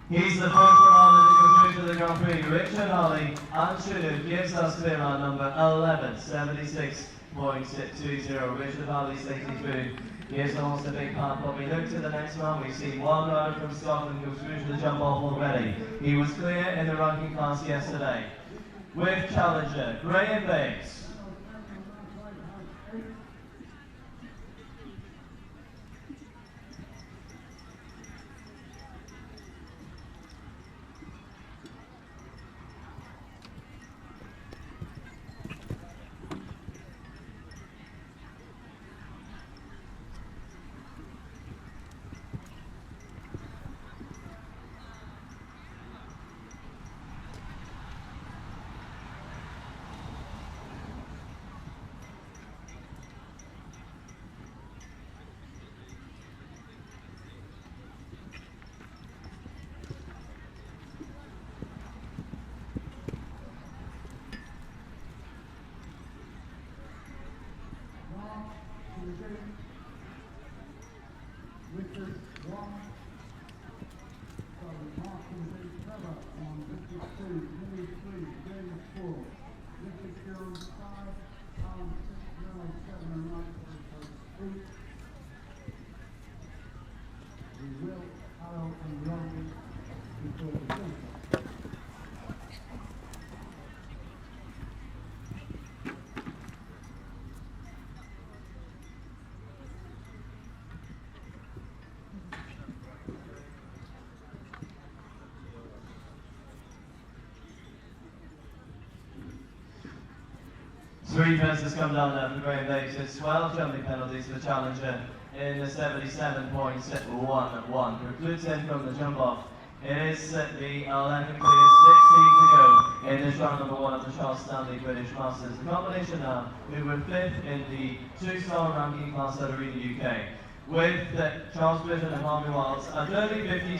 He's the fourth Ronaldo to go through to the Grand Prix. Richard Holly and Chunu gives us clear on number 11, 76.20. Richard Holly safely through. Gives almost a big pump, but we look to the next round. We see one rider from Scotland go through to the jump off already. He was clear in the ranking class yesterday. With challenger Graham Bates. Richard 1. So Martin B. Trevor on Richard 2, Millie 3, James 4, Richard Jones 5, Alan 6, Mel 7 and 9 for 8. We will, Harold and Robbie before the center. Three fences come down now for Graham Bates. It's 12 jumping penalties for challenger in the 77.11. Precludes him from the jump off. It is the 11 clear, 16 to go in this round number 1 of the Charles Stanley British Masters. The combination now, who were 5th in the 2-star ranking class at Arena UK, with Charles Britton and Harvey Wilds at early 50s.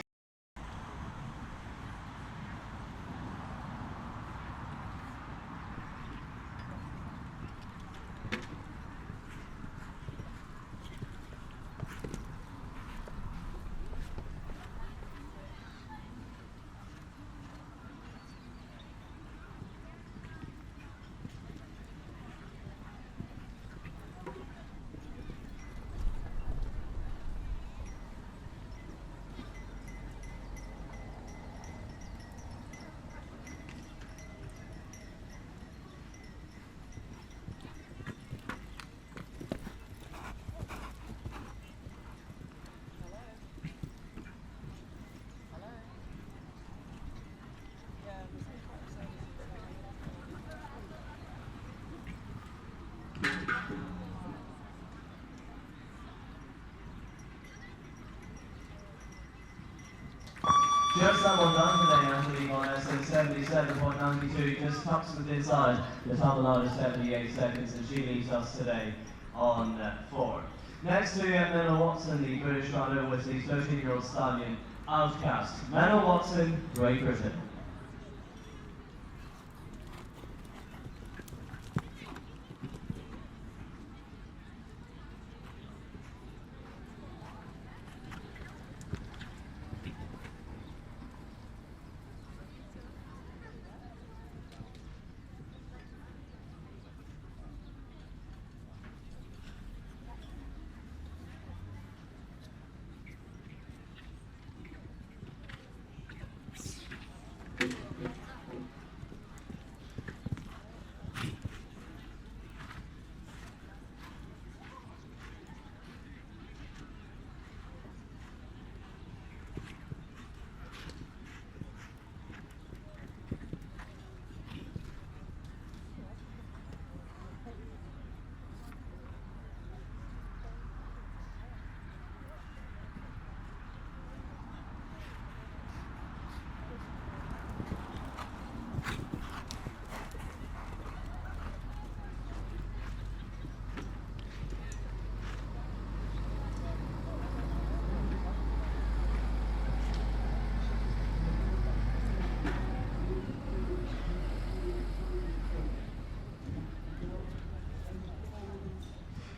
Just someone done today, Anthony, on SC 77.92, just tucks it inside the top allowed 78 seconds, and she leaves us today on 4. Next to Menno Watson, the British rider with the 13-year-old stallion Outcast. Menno Watson, Great Britain.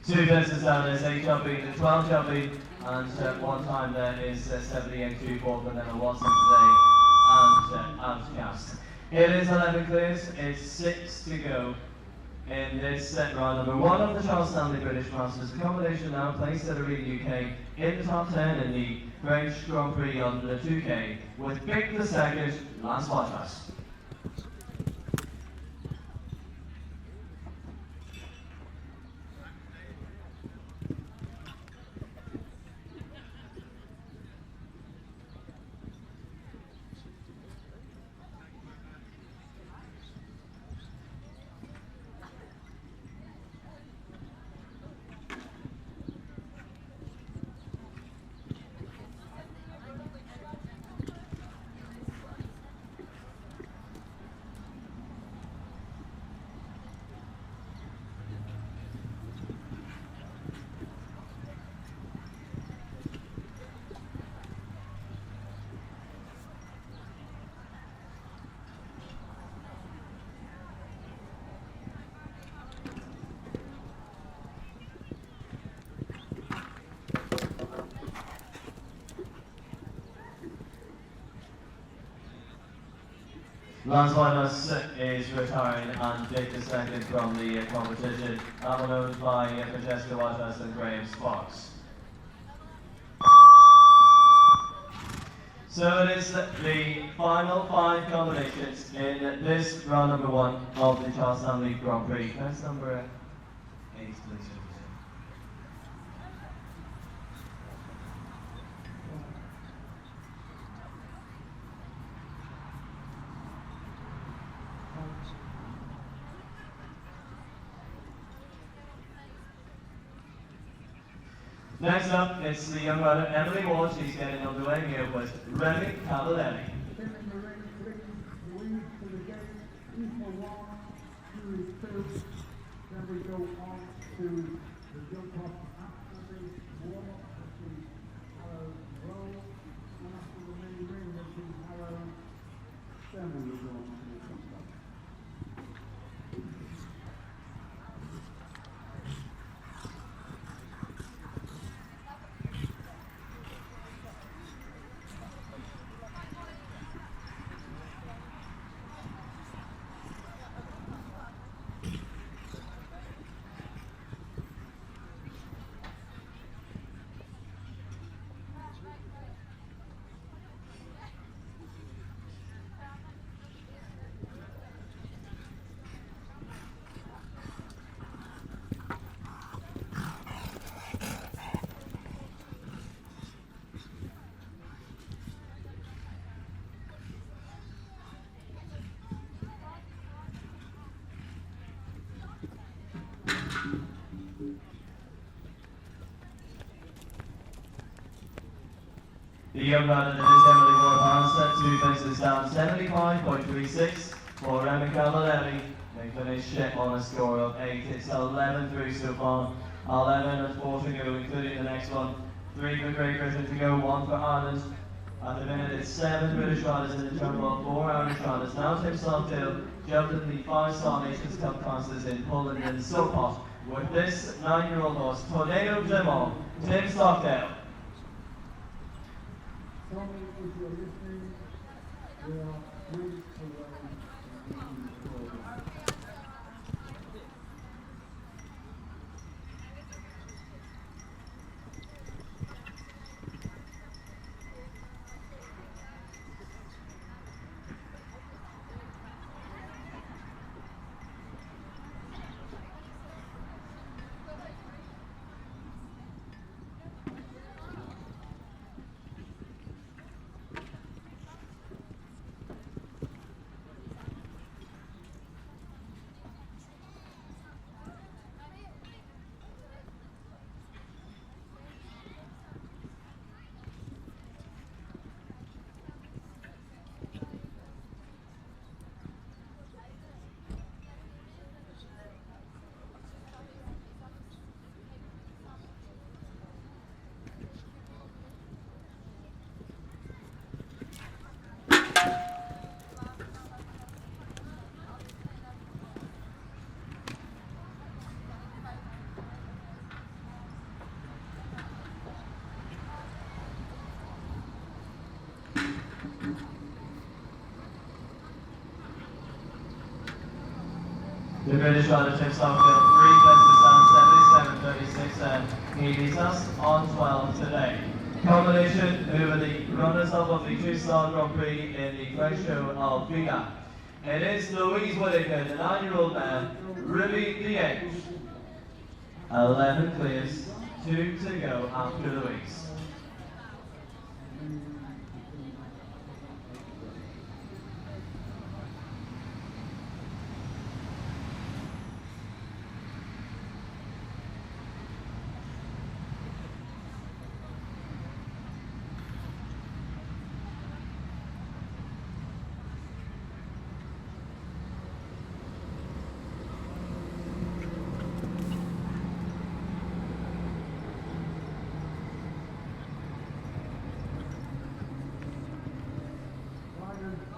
Two fences down is 8 jumping to 12 jumping, and one time there is 78 2 4 for Neville Watson today, and outcast. It is 11 clears, it's 6 to go in this round number 1 of the Charles Stanley British Masters. Accommodation now placed at Arena UK in the top 10 in the French Grand Prix on the 2K, with Pick the second, last watch us. Lance Whitehouse is retiring and Dick the second from the competition. That one owned by Francesca Whitehouse and Graham Sparks. So it is the final 5 combinations in this round number 1 of the Charles Stanley Grand Prix. That's number 8, please. Next up, it's the young rider Emily Ward. She's getting underway here with Remy Cavallari. Defending the ring, the lead to the gate, equal 1, 2 is 2. Then we go on to the jump off after the warm-up, which is Harrow Roll, and after the main ring, which is Harrow, then we will go on to the jump off. The young rider that is Emily Ward has 2 fences down, 75.36 for Remy Cavallari. They finish on a score of 8. It's 11 through so far, 11 and 4 to go, including the next one. 3 for Great Britain to go, 1 for Ireland. At the minute, it's 7 British riders in the tournament, 4 Irish riders. Now Tim Stockdale jumped in the 5-star Nations Cup contests in Poland and Sopot with this 9-year-old horse, Tornado Demon, Tim Stockdale. Tell me if you're listening, we are weeks away from the program. The British rider Tim Stockfield, 3 places down 77.36 and he beats us on 12 today. Combination over the runners-up of the two-star Grand Prix in the French show of Viga. It is Louise Whitaker, the 9-year-old mare, Ruby the 8th. 11 clears, 2 to go after Louise.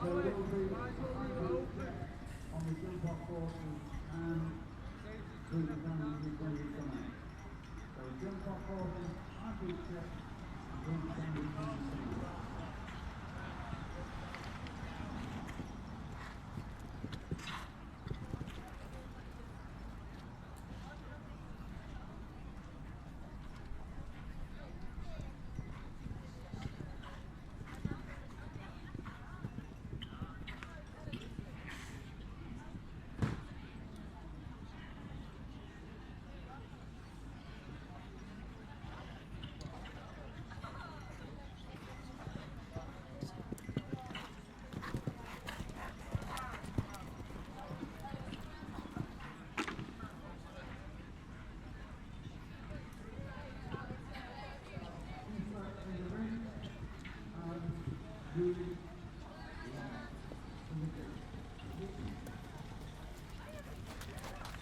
There will be on the jump off courses and through the ground in 2029. So jump off courses, average check, and jump down in 2029.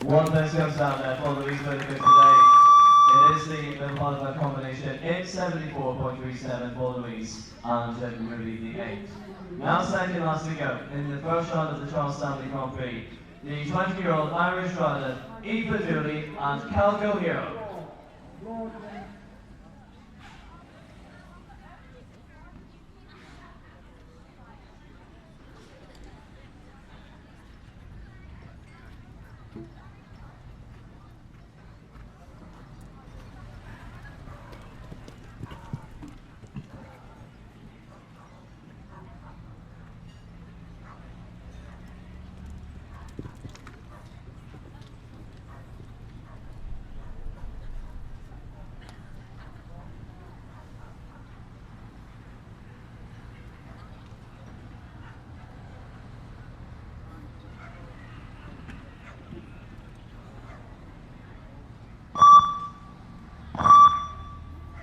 One place comes down there for Louise Whitaker today. It is the middle part of that combination. It's 74.37 for Louise and Ruby the 8th. Now second last to go in the first round of the Charles Stanley Grand Prix. The 20-year-old Irish rider Eva Dooley and Calco Hero.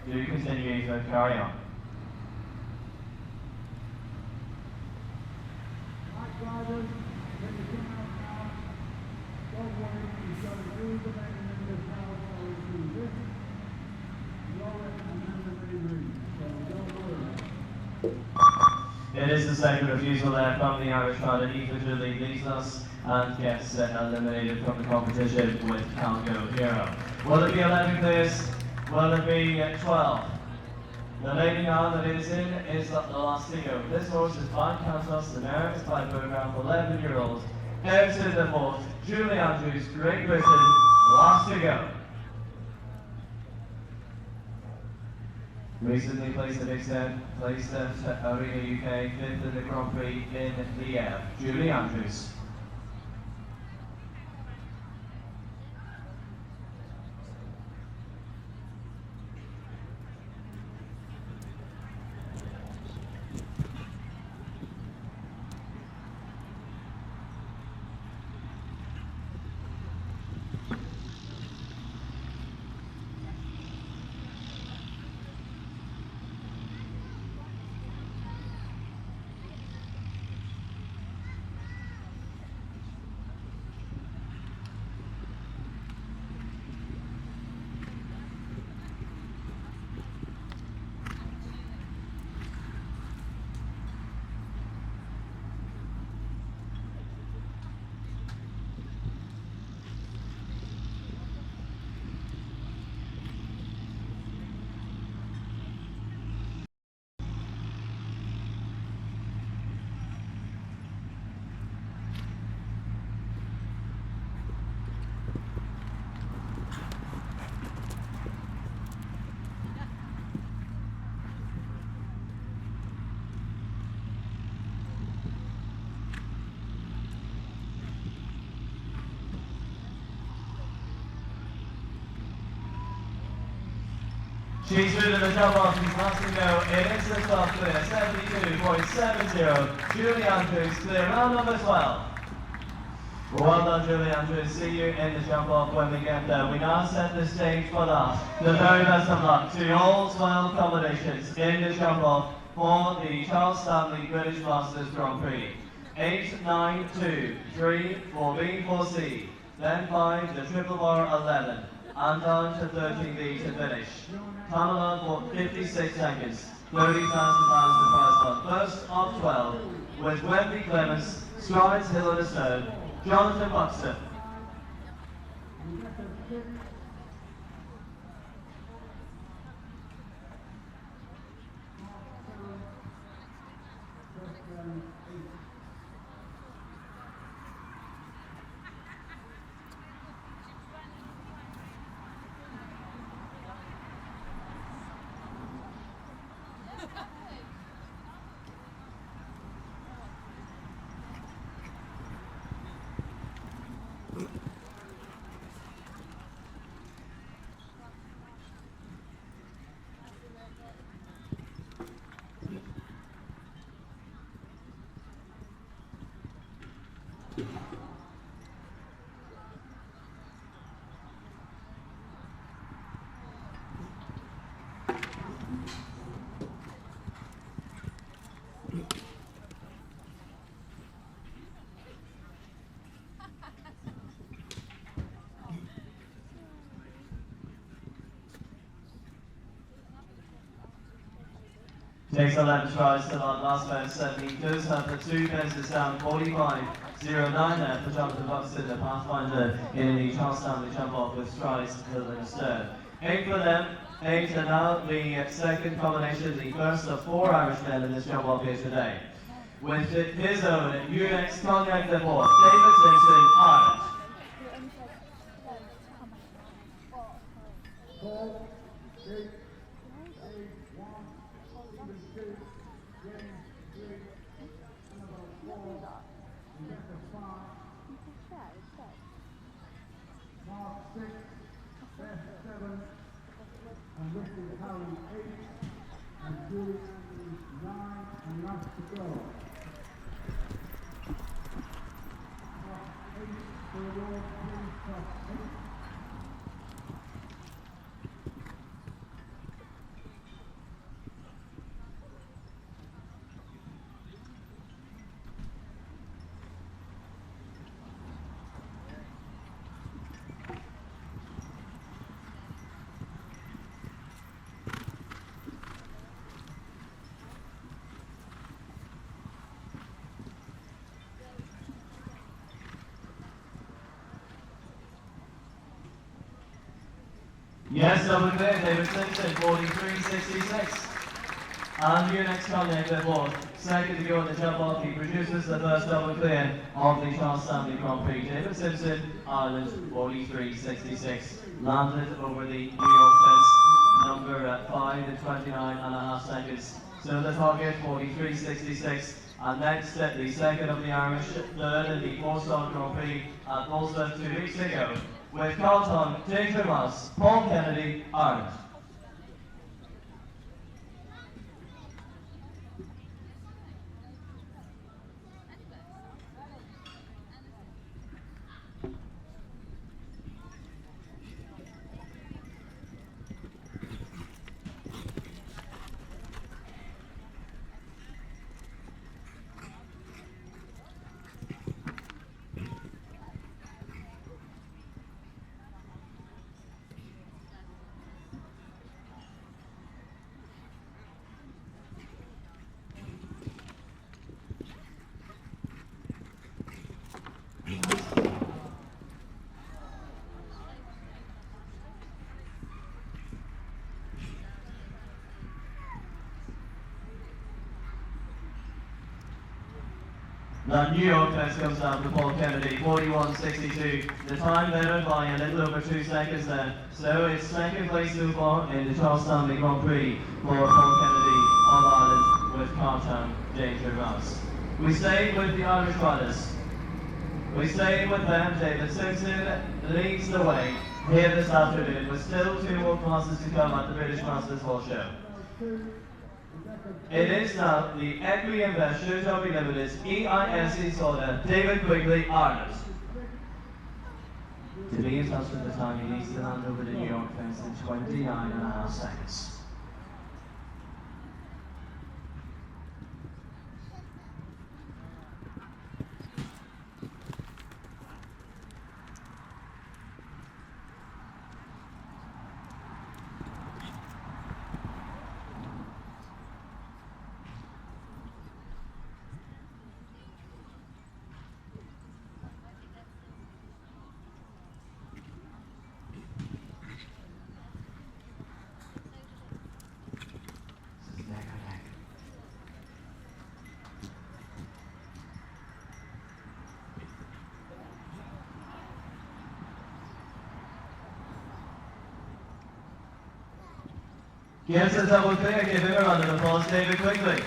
Do you continue to carry on? Right, drivers, when you come out now, don't worry, you've got to do the measurement of how far it's through this, lower it, and then the read. So don't worry. It is the second refusal there from the Irish rider Eva Dooley leaves us and gets eliminated from the competition with Calco Hero. Will it be 11 clears? Will it be 12? The lady now that is in is the last to go. This horse is Van Cantos, the mare is by program 11-year-old. Everton the 4th, Julie Andrews, Great Britain, last to go. Recently placed at Extent, placed at Arena UK, 5th in the Grand Prix in the air. Julie Andrews. She's through to the jump off, she's last to go, it is the 12 clear, 72.70, Julie Andrews clear, round number 12. Well done, Julie Andrews, see you in the jump off when we get there. We now set the stage for that. The very best of luck to all 12 combinations in the jump off for the Charles Stanley British Masters Grand Prix. 8, 9, 2, 3, 4B, 4C, then 5, the triple bar 11, and down to 13B to finish. Time on for 56 seconds, £30,000 the prize fund. First of 12, with Wendy Clements, strides Hill and Stone, Jonathan Buxton. Takes 11 strides to that last fence, and he does have the 2 fences down, 45.09 there for Jonathan Buxton, the Pathfinder in the Charles Stanley jump off with strides Hill and Stern. 8 for them, 8, and now the second combination, the first of 4 Irishmen in this jump off here today. With his own UX Cognac the fourth, David Simpson, Ireland. Mark 6, Beth 7, and Richard Harry 8, and Julie Andrews 9, and last to go. Mark 8 for the World Prix Top 8. Yes, double clear, David Simpson, 43.66. And your next Cognac the fourth, second to go in the jump off, he produces the first double clear of the Charles Stanley Grand Prix. David Simpson, Ireland, 43.66. Landed over the New York fence, number 5 in 29.5 seconds. So the target, 43.66. And next, the second of the Irish, third in the 4-star Grand Prix at Polestar 2 weeks ago, with Carlton, Danger Moss, Paul Kennedy, Ireland. The New York test comes down to Paul Kennedy, 41.62. The time bettered by a little over 2 seconds there. So it's second place so far in the Charles Stanley Grand Prix for Paul Kennedy of Ireland with Carlton, Danger Mouse. We stay with the Irish riders. We stay with them. David Simpson leads the way. here this afternoon, with still 2 more classes to come at the British Masters Hall Show. It is now the Equity Invest Show Jockey Limited's EISC sorter, David Quigley, Ireland. To be in touch with the time, he needs to hand over the New York fence in 29.5 seconds. Gives a double clear, give him a round of applause, David Quigley.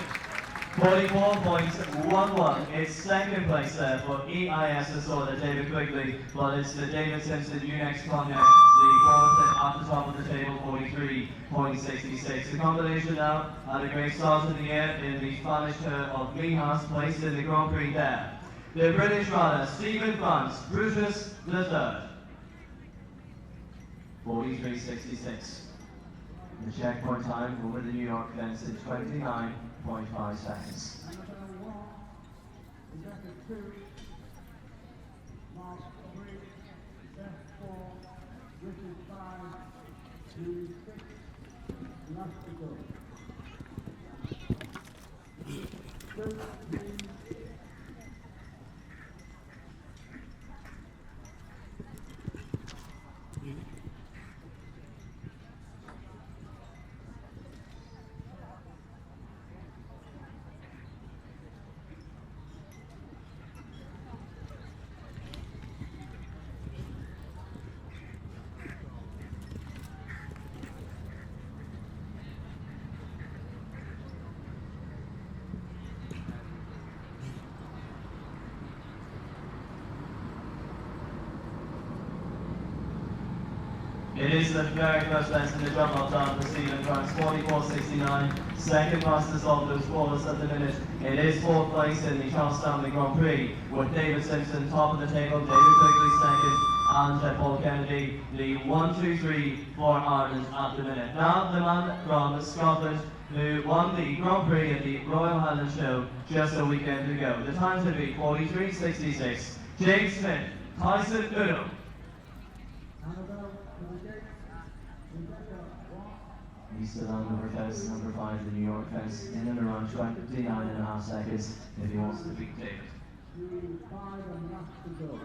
44.11, it's second place there for EIS sorter, David Quigley, but it's the David Simpson Unex Cognac, the fourth at the top of the table, 43.66. The combination now had a great start to the year in the Spanish tour of Mijas, placed in the Grand Prix there. The British runner, Stephen France, Brutus III, 43.66. The checkpoint time over the New York fence in 29.5 seconds. It is the very first best in the drum off time for Stephen France, 44.69. Second fastest of those ballers at the minute. It is fourth place in the Charles Stanley Grand Prix, with David Simpson top of the table, David Quigley second, and Paul Kennedy the 1, 2, 3 for Ireland at the minute. Now the man from Scotland who won the Grand Prix at the Royal Highland Show just a weekend ago. The time to be 43.66. James Smith, Tyson Uno. He's still on over fence number 5, the New York fence, in and around 29.5 seconds if he wants to beat David. 5 and last to go.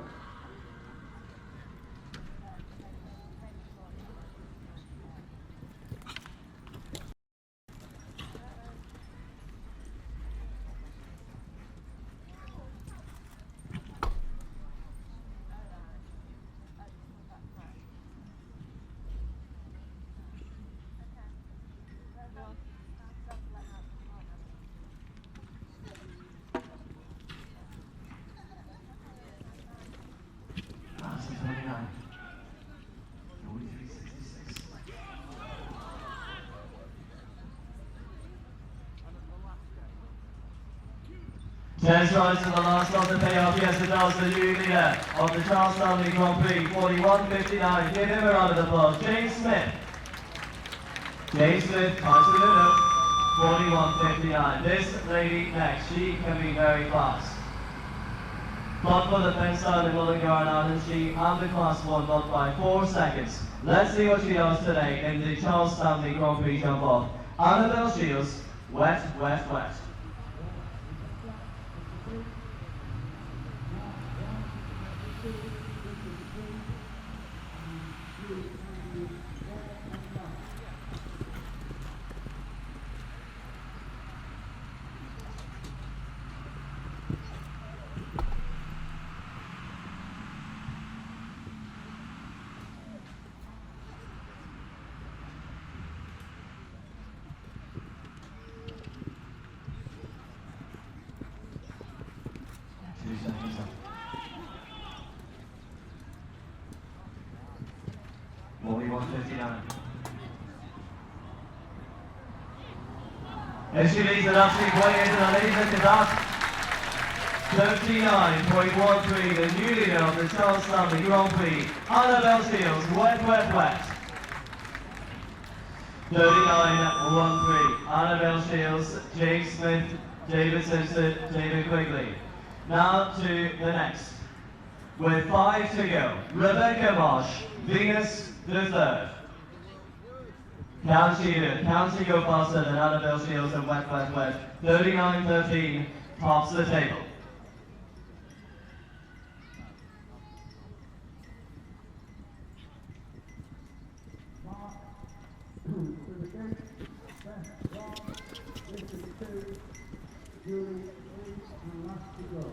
Ten strides to the last of the payoff. Yes, it does. The new leader of the Charles Stanley Grand Prix, 41.59. Give him a round of applause. James Smith. James Smith, Tyson Uno, 41.59. This lady next, she can be very fast. But for the fence down in Mullingar and Ireland, she and the class 1 but by 4 seconds. Let's see what she does today in the Charles Stanley Grand Prix jump off. Annabelle Shields, wet, wet, wet. And she leads it up, she's way into the lead, look at that. 39.13, the new leader of the Charles Stanley Grand Prix, Annabelle Shields, wet, wet, wet. 39.13, Annabelle Shields, James Smith, David Simpson, David Quigley. Now to the next. With 5 to go, Rebecca Marsh, Venus the third. Can she go faster than Annabelle Shields and wet, wet, wet? 39.13 tops the table. To the gate, best one, this is 2, Julie 8, and last to go.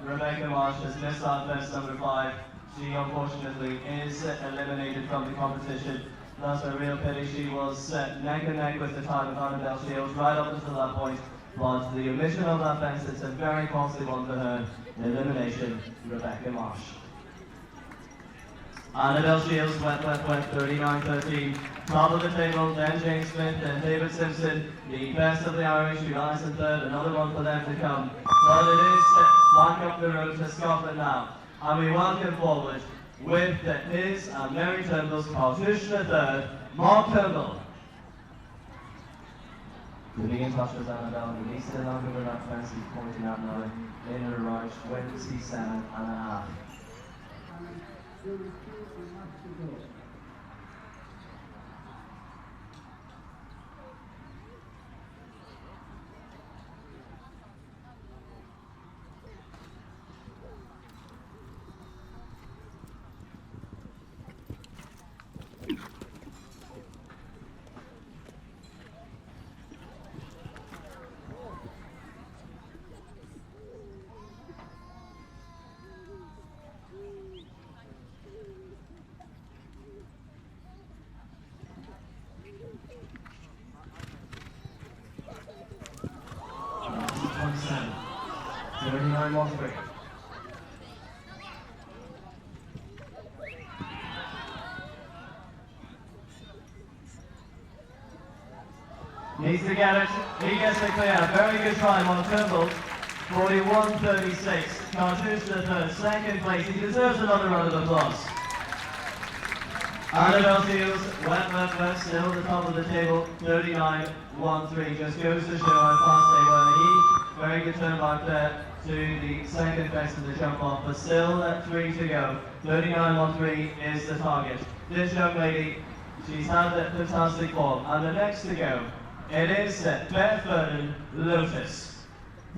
Rebecca Marsh has missed out best number 5. She unfortunately is eliminated from the competition. That's a real pity. She was neck and neck with the time of Annabelle Shields right up until that point. But the omission of that fence, it's a very costly one for her. Elimination, Rebecca Marsh. Annabelle Shields, wet, wet, wet, 39.13. Top of the table, then James Smith, then David Simpson, the best of the Irish, who lies in third, another one for them to come. But it is back up the road to Scotland now. And we welcome forward with his and Mary Turnbull's cartouche the third, Mark Turnbull. To be in touch with Annabelle, he needs to look over that fence he's pointing out now. In her right, 27.5. Julie 2, and last to go. Needs to get it. He gets it clear. Very good time on Turnbull. 41.36. Cartouche the third. Second place. He deserves another round of applause. Annabelle Shields, wet, wet, wet, still at the top of the table. 39.13. Just goes to show how fast they were. He, very good turn back there to the second best of the jump off, but still at 3 to go. 39.13 is the target. This young lady, she's had a fantastic form. And the next to go, it is Beth Vernon Lotus.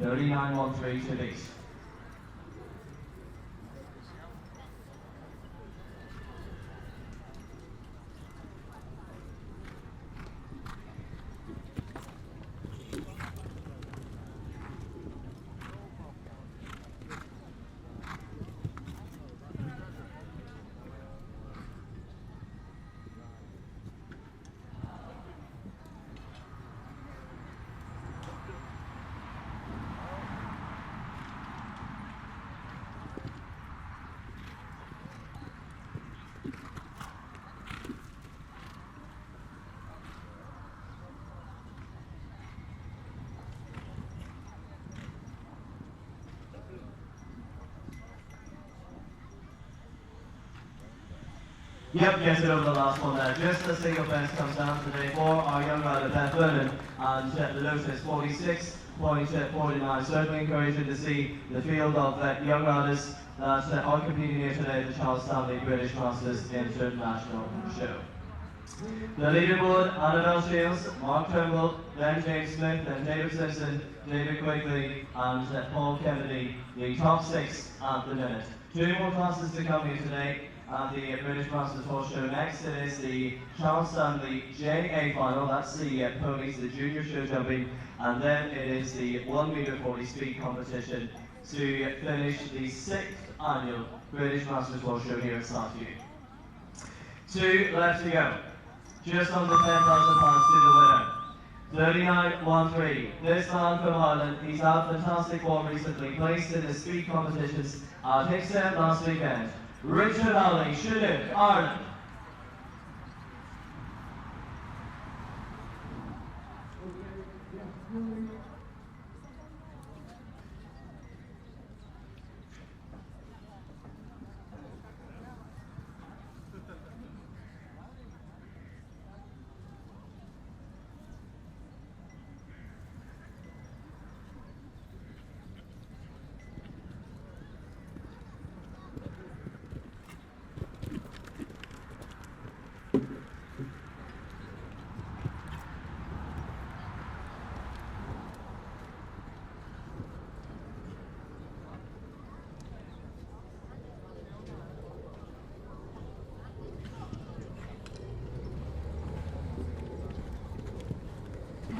39.13 to beat. Yep, gets it over the last one there. Just a single best comes down today for our young rider Beth Vernon and Lotus 46.49. Certainly encouraging to see the field of young riders that are competing here today at the Charles Stanley British Masters International Show. The leaderboard, Annabelle Shields, Mark Turnbull, then James Smith, then David Simpson, David Quigley, and Paul Kennedy, the top 6 at the minute. 2 more classes to come here today at the British Masters Horse Show. Next it is the Charles Stanley JA final, that's the ponies, the junior show jumping, and then it is the 1 meter 40 speed competition to finish the 6th annual British Masters World Show here at Stanley. 2 left to go. Just under £10,000 to the winner. 39-1-3. This man from Ireland, he's had fantastic form recently, placed in the speed competitions at Hickstead last weekend. Richard Alley, Shunook, Ireland.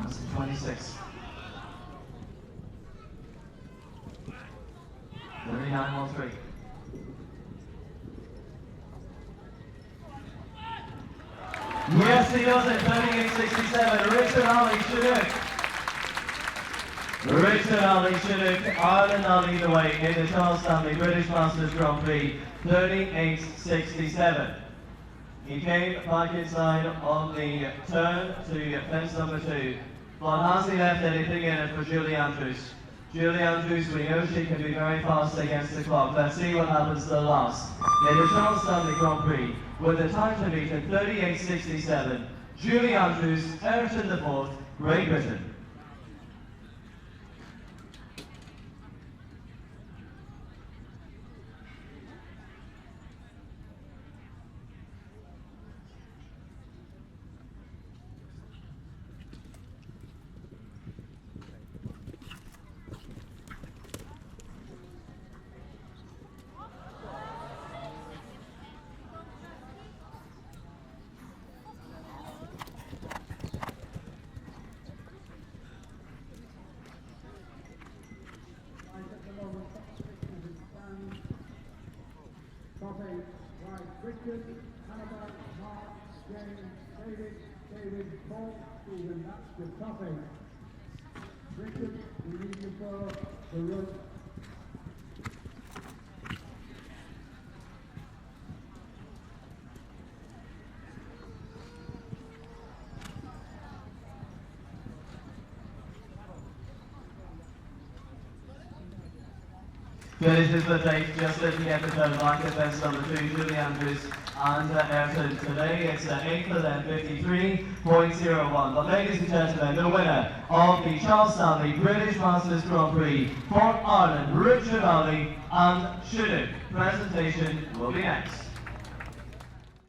That's 26. 39-1-3. Yes, he does it. 38-67. Richard Alley, Shunook. Richard Alley, Shunook. Ireland now lead the way in the Charles Stanley British Masters Grand Prix. 38-67. He came back inside on the turn to fence number 2. But has he left anything in it for Julie Andrews? Julie Andrews, we know she can be very fast against the clock. Let's see what happens to the last. In the Charles Stanley Grand Prix, with the time to beat at 38-67, Julie Andrews, Ayrton the 4th, Great Britain. Top 8, right, Richard, Hannibal, Mark, James, David, Paul, Stephen, that's the top 8. Richard, we need you for the run. Finishes the date just looking at the turn back at fence number 2, Julie Andrews and Ayrton. Today it's 8th and then 53.01. But ladies and gentlemen, the winner of the Charles Stanley British Masters Grand Prix for Ireland, Richard Alley and Shunook. Presentation will be next.